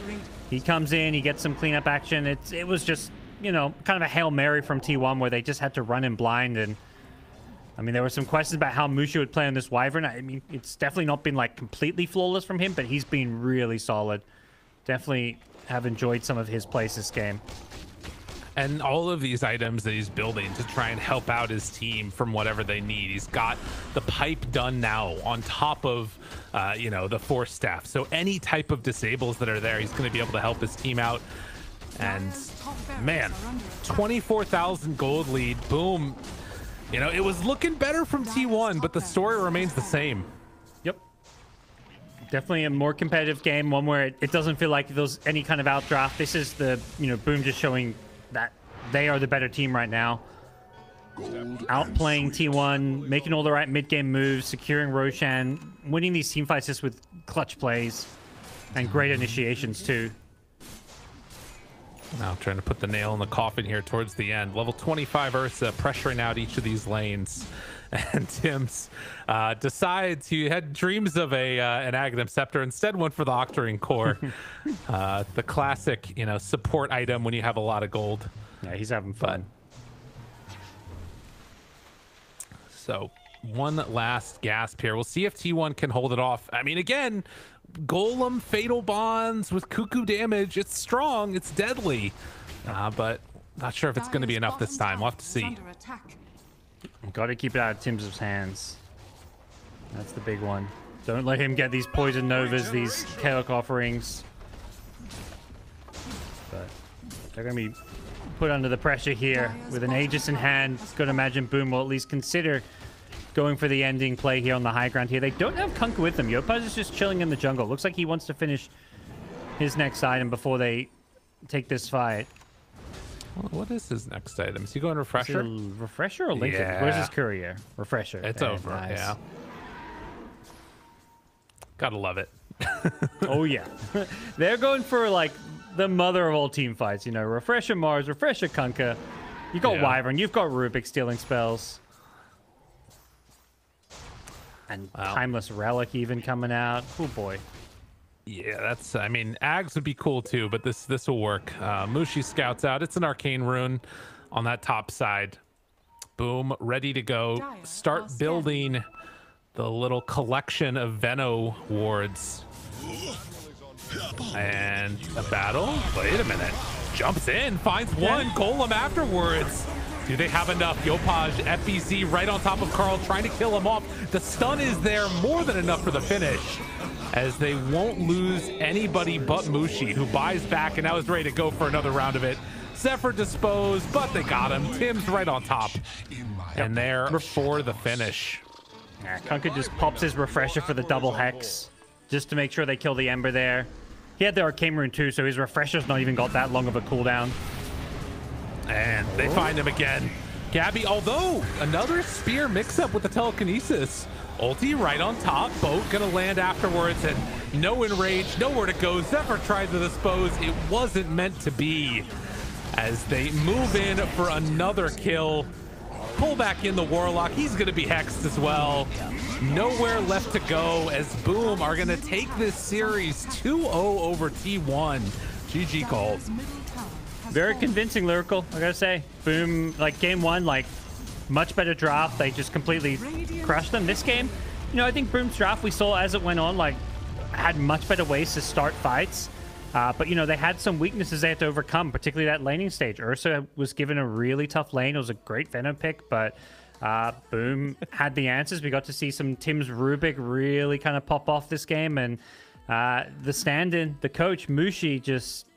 Speaker 5: He comes in, he gets some cleanup action. It was just, you know, kind of a Hail Mary from T1 where they just had to run in blind. And I mean, there were some questions about how Mushi would play on this Wyvern. I mean, it's definitely not been like completely flawless from him, but he's been really solid. Definitely have enjoyed some of his plays this game.
Speaker 4: And all of these items that he's building to try and help out his team from whatever they need. He's got the pipe done now on top of, you know, the force staff. So any type of disables that are there, he's going to be able to help his team out. And man, 24,000 gold lead. Boom. You know, it was looking better from T1, but the story remains the same.
Speaker 5: Yep. Definitely a more competitive game, one where it doesn't feel like there's any kind of outdraft. This is the, you know, Boom just showing that they are the better team right now. Outplaying T1, making all the right mid-game moves, securing Roshan, winning these team fights just with clutch plays and great initiations too.
Speaker 4: Now trying to put the nail in the coffin here towards the end. Level 25 Ursa pressuring out each of these lanes. And Tims decides he had dreams of an Aghanim Scepter, instead went for the Octarine Core. The classic, you know, support item when you have a lot of gold.
Speaker 5: Yeah, he's having fun.
Speaker 4: So one last gasp here. We'll see if T1 can hold it off. I mean, again, Golem Fatal Bonds with Cuckoo damage. It's strong. It's deadly. But not sure if it's going to be enough this time. We'll have to see.
Speaker 5: Got to keep it out of Tim's hands. That's the big one. Don't let him get these Poison Novas, these Chaos Offerings. But they're going to be put under the pressure here with an Aegis in hand. Got to imagine Boom will at least consider going for the ending play here on the high ground here. They don't have Kunkka with them. Yopaj is just chilling in the jungle. Looks like he wants to finish his next item before they take this fight.
Speaker 4: What is his next item? Is he going Refresher?
Speaker 5: Refresher or Lincoln?
Speaker 4: Yeah.
Speaker 5: Where's his courier? Refresher.
Speaker 4: It's
Speaker 5: There,
Speaker 4: over.
Speaker 5: nice.
Speaker 4: Yeah. Gotta love it.
Speaker 5: Oh, yeah. They're going for, like, the mother of all team fights. You know, Refresher Mars, Refresher Kunkka. You've got Wyvern. You've got Rubik stealing spells. And Timeless Relic even coming out. Oh, boy.
Speaker 4: Yeah, that's, I mean, Ags would be cool too, but this will work. Mushi scouts out. It's an arcane rune on that top side. Boom, ready to go. Start building the little collection of Veno wards. And a battle. Wait a minute. Jumps in, finds one golem afterwards. Do they have enough? Yopaj, FBZ right on top of Carl, trying to kill him off. The stun is there, more than enough for the finish, as they won't lose anybody but Mushi, who buys back and now is ready to go for another round of it. Zephyr disposed, but they got him. Tim's right on top. And there for the finish.
Speaker 5: Yeah, Kunkka just pops his Refresher for the double hex, just to make sure they kill the Ember there. He had the Arcane Rune too, so his Refresher's not even got that long of a cooldown.
Speaker 4: And they find him again. Gabby, although another spear mix-up with the telekinesis. Ulti right on top, boat gonna land afterwards, and no enrage, nowhere to go. Zephyr tried to dispose, it wasn't meant to be. As they move in for another kill, pull back in the Warlock, he's gonna be hexed as well. Nowhere left to go as Boom are gonna take this series 2-0 over T1. GG Colt.
Speaker 7: Dire's middle tower has
Speaker 5: Very
Speaker 7: fallen.
Speaker 5: convincing, Lyrical, I gotta say. Boom, like game one, like much better draft. They just completely crushed them. This game, you know, I think Boom's draft we saw as it went on, like had much better ways to start fights. But, you know, they had some weaknesses they had to overcome, particularly that laning stage. Ursa was given a really tough lane. It was a great Venom pick, but Boom had the answers. We got to see some Tim's Rubik really kind of pop off this game. And the stand-in, the coach, Mushi, just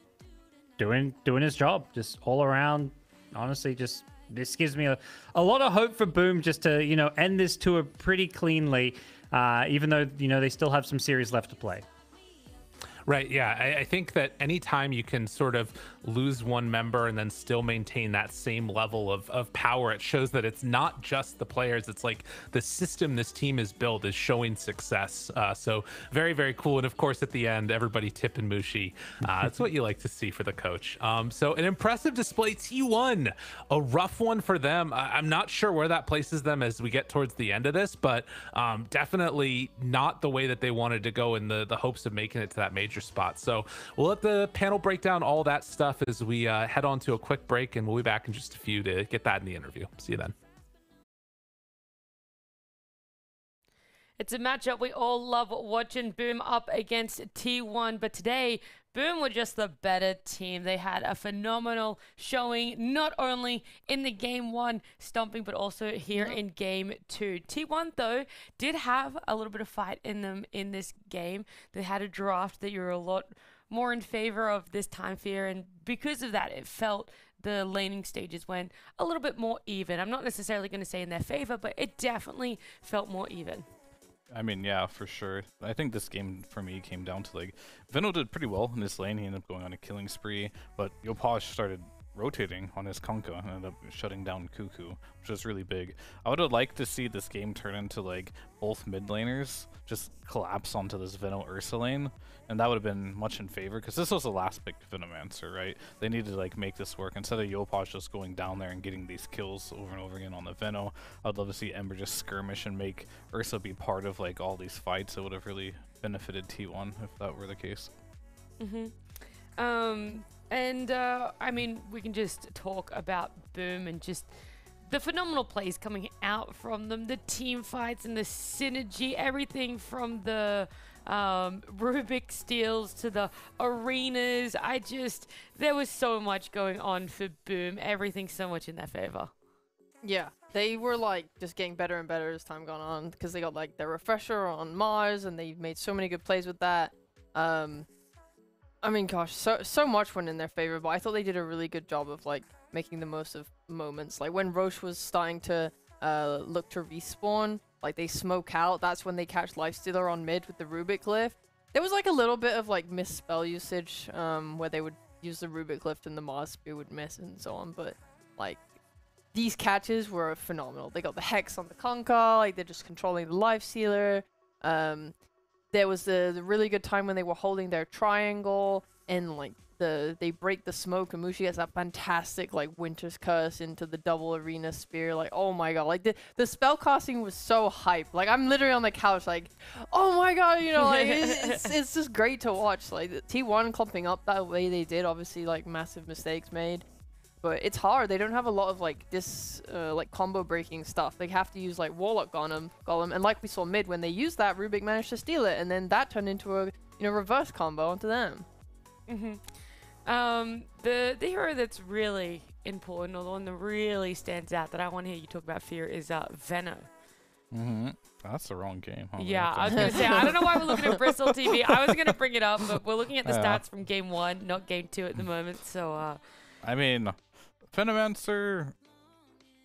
Speaker 5: doing his job. Just all around, honestly, just this gives me a lot of hope for Boom just to, you know, end this tour pretty cleanly, even though, you know, they still have some series left to play.
Speaker 4: Right, yeah. I think that anytime you can sort of lose one member and then still maintain that same level of power, it shows that it's not just the players. It's like the system this team is built is showing success. So very, very cool. And of course, at the end, everybody tipping Mushi. That's what you like to see for the coach. So an impressive display. T1, a rough one for them. I'm not sure where that places them as we get towards the end of this, but definitely not the way that they wanted to go in the hopes of making it to that major spot. So we'll let the panel break down all that stuff as we head on to a quick break, and we'll be back in just a few to get that in the interview. See you then.
Speaker 1: It's a matchup we all love watching. Boom up against T1, but today Boom were just the better team. They had a phenomenal showing, not only in the game one stomping, but also here in game two. T1 though did have a little bit of fight in them in this game. They had a draft that you're a lot more in favor of this time for year, and because of that, it felt the laning stages went a little bit more even. I'm not necessarily going to say in their favor, but it definitely felt more even.
Speaker 3: I mean, yeah, for sure. I think this game for me came down to like Veno did pretty well in this lane. He ended up going on a killing spree, but Yoposh started rotating on his Kunkka and ended up shutting down Cuckoo, which was really big. I would have liked to see this game turn into like both mid laners just collapse onto this Veno Ursa lane, and that would have been much in favor because this was the last pick Venomancer, right? They needed to like make this work instead of Yoposh just going down there and getting these kills over and over again on the Veno. I'd love to see Ember just skirmish and make Ursa be part of like all these fights. It would have really benefited T1 if that were the case.
Speaker 1: I mean, we can just talk about Boom and just the phenomenal plays coming out from them, the team fights and the synergy, everything from the Rubik steals to the arenas. There was so much going on for Boom, everything so much in their favor.
Speaker 2: Yeah, they were like just getting better and better as time gone on because they got like their refresher on Mars and they made so many good plays with that. I mean, gosh, so much went in their favor, but I thought they did a really good job of like making the most of moments. Like when Roche was starting to look to respawn, like they smoke out, that's when they catch Lifestealer on mid with the Rubik Lift. There was like a little bit of like missed spell usage where they would use the Rubik Lift and the Mars Spear would miss and so on, but like these catches were phenomenal. They got the Hex on the Kunkka, like they're just controlling the Lifestealer. There was the really good time when they were holding their triangle and like they break the smoke and Mushi gets that fantastic like Winter's Curse into the double arena spear. Like, oh my god, like the spell casting was so hype. Like I'm literally on the couch like, oh my god, you know, like it's just great to watch. Like the T1 clumping up that way they did, obviously like massive mistakes made. But it's hard. They don't have a lot of like this like combo breaking stuff. They have to use like Warlock Golem, and like we saw mid when they used that, Rubik managed to steal it, and then that turned into a reverse combo onto them.
Speaker 1: The hero that's really important, or the one that really stands out that I want to hear you talk about, Fear, is Veno.
Speaker 3: That's the wrong game. Huh?
Speaker 1: Yeah, I was gonna say I don't know why we're looking at Bristol TV. I was gonna bring it up, but we're looking at the stats from game one, not game two at the moment. So
Speaker 3: I mean, Venomancer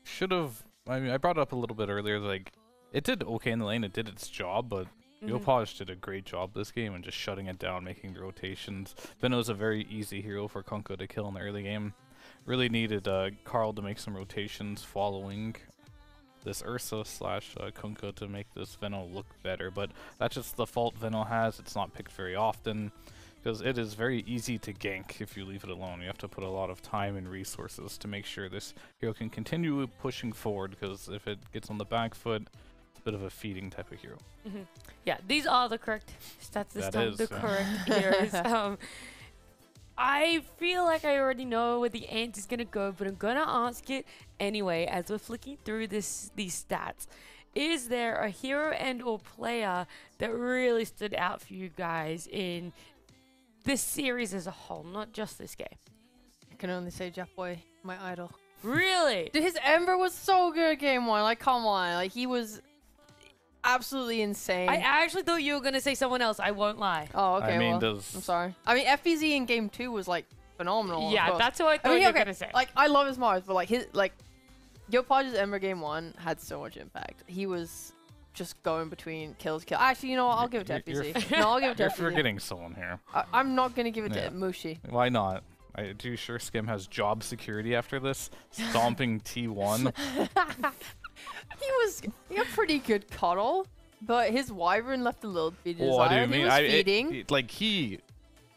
Speaker 3: should have. I mean, I brought it up a little bit earlier. Like, it did okay in the lane. It did its job, but Yoposh did a great job this game and just shutting it down, making the rotations. Veno's a very easy hero for Kunkka to kill in the early game. Really needed Carl to make some rotations following this Ursa slash Kunkka to make this Veno look better. But that's just the fault Veno has. It's not picked very often, because it is very easy to gank if you leave it alone. You have to put a lot of time and resources to make sure this hero can continue pushing forward, because if it gets on the back foot, it's a bit of a feeding type of hero.
Speaker 1: Yeah, these are the correct stats this time. The correct heroes. I feel like I already know where the answer's gonna go, but I'm gonna ask it anyway as we're flicking through these stats. Is there a hero and/or player that really stood out for you guys in this series as a whole, not just this game?
Speaker 2: I can only say Jack Boy, my idol.
Speaker 1: Really?
Speaker 2: Dude, his Ember was so good game 1. Like, come on. Like, he was absolutely insane.
Speaker 1: I actually thought you were gonna say someone else. I won't lie.
Speaker 2: Oh, okay.
Speaker 3: I mean,
Speaker 2: well,
Speaker 3: does
Speaker 2: I'm sorry. I mean, FBZ in game 2 was like phenomenal. of
Speaker 1: Yeah,
Speaker 2: course.
Speaker 1: that's what I thought
Speaker 2: I mean,
Speaker 1: you were
Speaker 2: okay,
Speaker 1: gonna say.
Speaker 2: like I love his Mars, but like his Yopaj's Ember game 1 had so much impact. He was just going between kills. Actually, you know what? I'll give it to
Speaker 3: You're-
Speaker 2: FBZ. No, I'll give it to
Speaker 3: you're
Speaker 2: FBZ.
Speaker 3: forgetting someone here.
Speaker 2: I'm not gonna give it
Speaker 3: Yeah.
Speaker 2: to Mushi.
Speaker 3: Why not? Do you sure Skim has job security after this? Stomping T1.
Speaker 2: He had pretty good cuddle, but his Wyvern left a little bit
Speaker 3: What do
Speaker 2: desired.
Speaker 3: you
Speaker 2: He
Speaker 3: mean?
Speaker 2: was feeding.
Speaker 3: He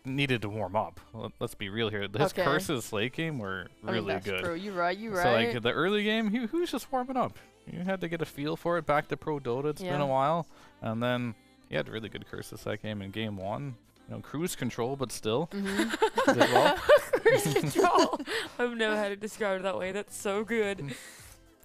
Speaker 3: needed to warm up. Let's be real here. His
Speaker 2: Okay.
Speaker 3: curses late game were
Speaker 2: I mean,
Speaker 3: really
Speaker 2: that's
Speaker 3: good.
Speaker 2: true. You're right. You're
Speaker 3: So
Speaker 2: right.
Speaker 3: like the early game, he was just warming up. You had to get a feel for it. Back to Pro Dota, it's been
Speaker 2: Yeah.
Speaker 3: a while, and then he had really good curses that game in game 1. You know, cruise control, but still
Speaker 2: Mm-hmm.
Speaker 3: did well.
Speaker 1: Cruise control. I've never had it described that way. That's so good. Okay.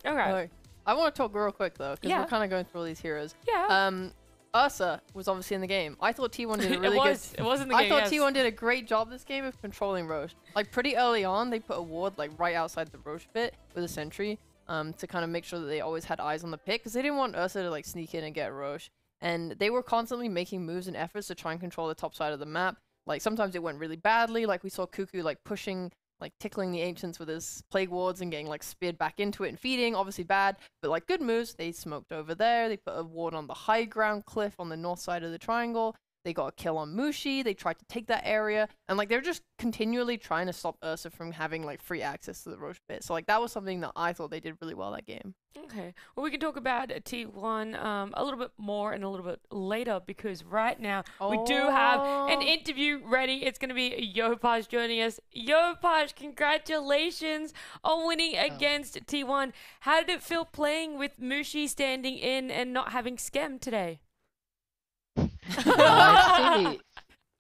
Speaker 2: Alright. I want to talk real quick though, because
Speaker 1: Yeah.
Speaker 2: we're kind of going through all these heroes.
Speaker 1: Yeah.
Speaker 2: Ursa was obviously in the game. I thought T1 did a really
Speaker 1: It was in the
Speaker 2: I
Speaker 1: game.
Speaker 2: thought
Speaker 1: yes.
Speaker 2: T1 did a great job this game of controlling Roche. Like pretty early on, they put a ward like right outside the Roche bit with a sentry, to kind of make sure that they always had eyes on the pick, because they didn't want Ursa to like sneak in and get Roche. And they were constantly making moves and efforts to try and control the top side of the map. Like sometimes it went really badly, like we saw Cuckoo like pushing, like tickling the Ancients with his Plague Wards and getting like speared back into it and feeding, obviously bad, but like good moves. They smoked over there, they put a ward on the high ground cliff on the north side of the triangle, they got a kill on Mushi, they tried to take that area, and like they're just continually trying to stop Ursa from having like free access to the Roche bit. So like that was something that I thought they did really well that game.
Speaker 1: Okay. Well, we can talk about T1 a little bit more and a little bit later, because right now we do have an
Speaker 2: Oh.
Speaker 1: interview ready. It's going to be Yopaj joining us. Yopaj, congratulations on winning against T1. How did it feel playing with Mushi standing in and not having Skem today?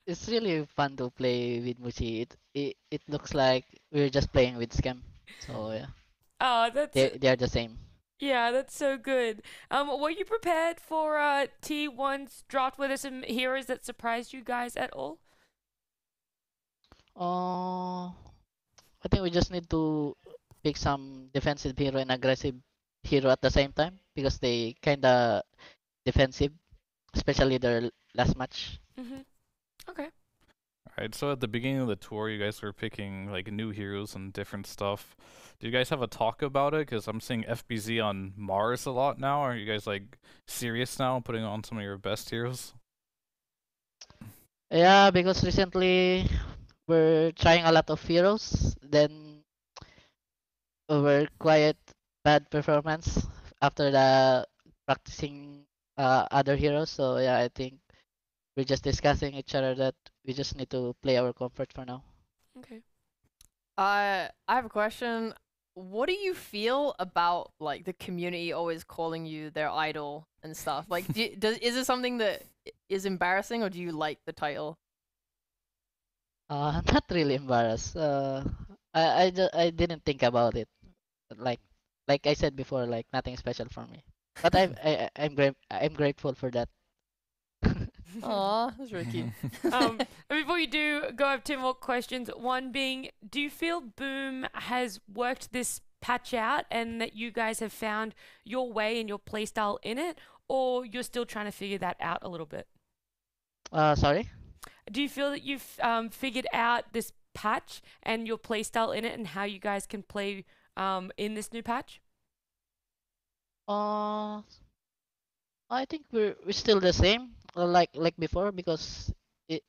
Speaker 8: It's really fun to play with Mushi. It looks like we're just playing with Scam. So yeah,
Speaker 1: Oh, that's
Speaker 8: they are the same.
Speaker 1: yeah, that's so good. Were you prepared for T1's draft? Were there some heroes that surprised you guys at all?
Speaker 8: I think we just need to pick some defensive hero and aggressive hero at the same time because they kinda defensive, especially their last match.
Speaker 1: Mm-hmm. Okay.
Speaker 3: Alright, so at the beginning of the tour, you guys were picking like new heroes and different stuff. Do you guys have a talk about it? Because I'm seeing FBZ on Mars a lot now. Are you guys like serious now, putting on some of your best heroes?
Speaker 8: Yeah, because recently we're trying a lot of heroes. Then we're quite bad performance after the practicing other heroes. So yeah, I think we're just discussing each other that we just need to play our comfort for now.
Speaker 1: Okay.
Speaker 2: I have a question. What do you feel about like the community always calling you their idol and stuff? Like, is it something that is embarrassing, or do you like the title?
Speaker 8: Not really embarrassed. I didn't think about it. Like I said before, like nothing special for me. But I'm grateful for that.
Speaker 2: Aw, that's really cute.
Speaker 1: And before you do go, I have two more questions. One being, do you feel Boom has worked this patch out and that you guys have found your way and your playstyle in it, or you're still trying to figure that out a little bit?
Speaker 8: Sorry.
Speaker 1: Do you feel that you've figured out this patch and your playstyle in it and how you guys can play in this new patch?
Speaker 8: I think we're still the same, like before, because it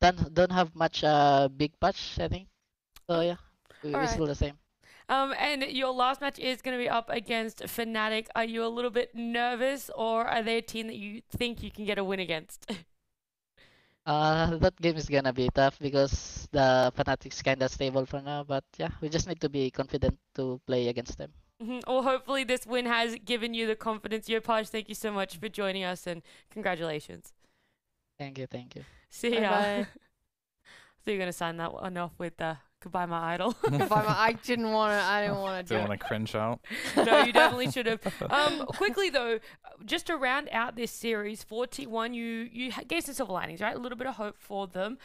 Speaker 8: don't have much big patch, I think. So yeah, we're
Speaker 1: Alright.
Speaker 8: still the same.
Speaker 1: And your last match is going to be up against Fnatic. Are you a little bit nervous, or are they a team that you think you can get a win against?
Speaker 8: That game is gonna be tough because the Fanatics kinda stable for now, but yeah, we just need to be confident to play against them.
Speaker 1: Well, hopefully this win has given you the confidence. Yopaj, thank you so much for joining us, and congratulations.
Speaker 8: Thank you, thank you.
Speaker 1: See ya.
Speaker 2: Bye-bye.
Speaker 1: So you're gonna sign that one off with "Goodbye, my idol."
Speaker 2: I didn't want to. I didn't want to.
Speaker 3: Don't want to cringe out.
Speaker 1: No, you definitely should have. Quickly though, just to round out this series for T1, you gave some silver linings, right? A little bit of hope for them.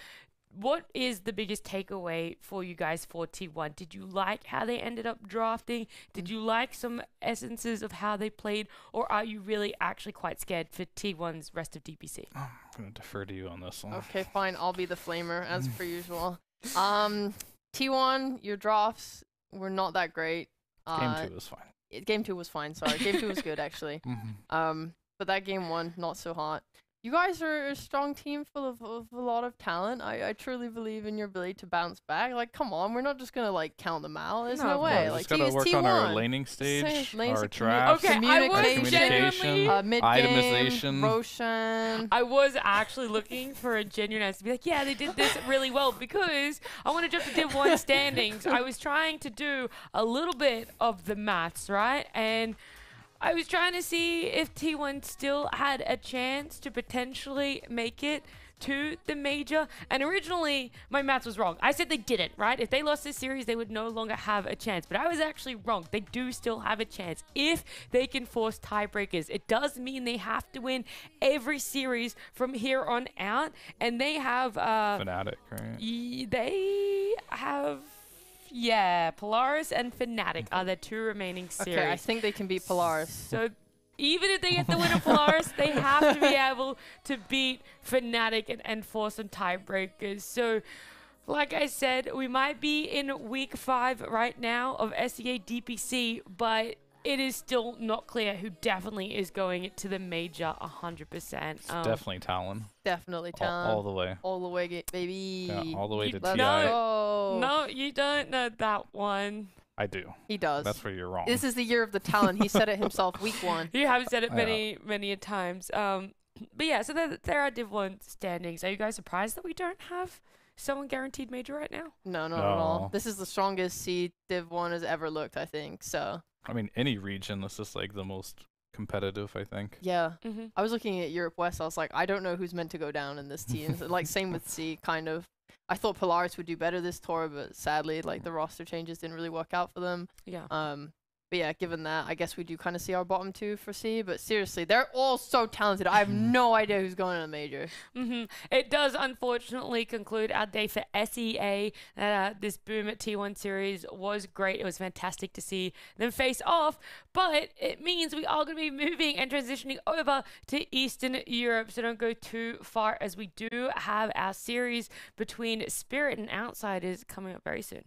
Speaker 1: What is the biggest takeaway for you guys for T1? Did you like how they ended up drafting? Did you like some essences of how they played? Or are you really actually quite scared for T1's rest of DPC?
Speaker 3: I'm going to defer to you on this one.
Speaker 2: Okay, fine. I'll be the flamer as per usual. T1, your drafts were not that great.
Speaker 3: Game 2 was fine.
Speaker 2: Game 2 was fine. Sorry, Game 2 was good actually. But that Game 1 not so hot. You guys are a strong team full of a lot of talent. I truly believe in your ability to bounce back. Like, come on, we're not just gonna like count them out. There's no way.
Speaker 3: We
Speaker 2: Like,
Speaker 3: just gotta work
Speaker 2: T1.
Speaker 3: on our laning stage,
Speaker 2: Lanes
Speaker 3: our
Speaker 2: of
Speaker 3: drafts,
Speaker 1: Okay, I was
Speaker 3: communication,
Speaker 2: mid-game,
Speaker 3: itemization.
Speaker 2: Roshan.
Speaker 1: I was actually looking for a genuine answer to be like, yeah, they did this really well, because I want to jump to Div 1 standings. I was trying to do a little bit of the maths, right? And I was trying to see if T1 still had a chance to potentially make it to the major. And originally, my maths was wrong. I said they didn't, right? If they lost this series, they would no longer have a chance. But I was actually wrong. They do still have a chance if they can force tiebreakers. It does mean they have to win every series from here on out. And they have...
Speaker 3: Fnatic, right?
Speaker 1: They have... Yeah, Polaris and Fnatic are the two remaining series.
Speaker 2: Okay, I think they can beat Polaris.
Speaker 1: So even if they get the win of Polaris, they have to be able to beat Fnatic and force some tiebreakers. So, like I said, we might be in week 5 right now of SEA DPC, but it is still not clear who definitely is going to the major 100%.
Speaker 3: It's definitely Talon.
Speaker 2: Definitely Talon.
Speaker 3: All the way.
Speaker 2: All the way, baby.
Speaker 3: Yeah, all the way to
Speaker 2: Let's
Speaker 3: TI.
Speaker 2: go.
Speaker 1: No, you don't know that one.
Speaker 3: I do.
Speaker 2: He does.
Speaker 3: That's where you're wrong.
Speaker 2: This is the year of the Talon. He said it himself, week 1.
Speaker 1: You have said it
Speaker 3: Yeah.
Speaker 1: many a times. But yeah, so there are Div 1 standings. Are you guys surprised that we don't have someone guaranteed major right now?
Speaker 2: No, not at all.
Speaker 3: No.
Speaker 2: This is the strongest seed Div 1 has ever looked, I think. So,
Speaker 3: I mean, any region, this is like the most competitive, I think.
Speaker 2: yeah.
Speaker 1: Mm-hmm.
Speaker 2: I was looking at Europe West. I was like, I don't know who's meant to go down in this team. Like, same with C, kind of. I thought Polaris would do better this tour, but sadly, like, the roster changes didn't really work out for them.
Speaker 1: Yeah.
Speaker 2: But yeah, given that, I guess we do kind of see our bottom 2 for C. But seriously, they're all so talented. I have no idea who's going to the major.
Speaker 1: It does unfortunately conclude our day for SEA. This Boom at T1 series was great. It was fantastic to see them face off, but it means we are going to be moving and transitioning over to Eastern Europe, so don't go too far, as we do have our series between Spirit and Outsiders coming up very soon.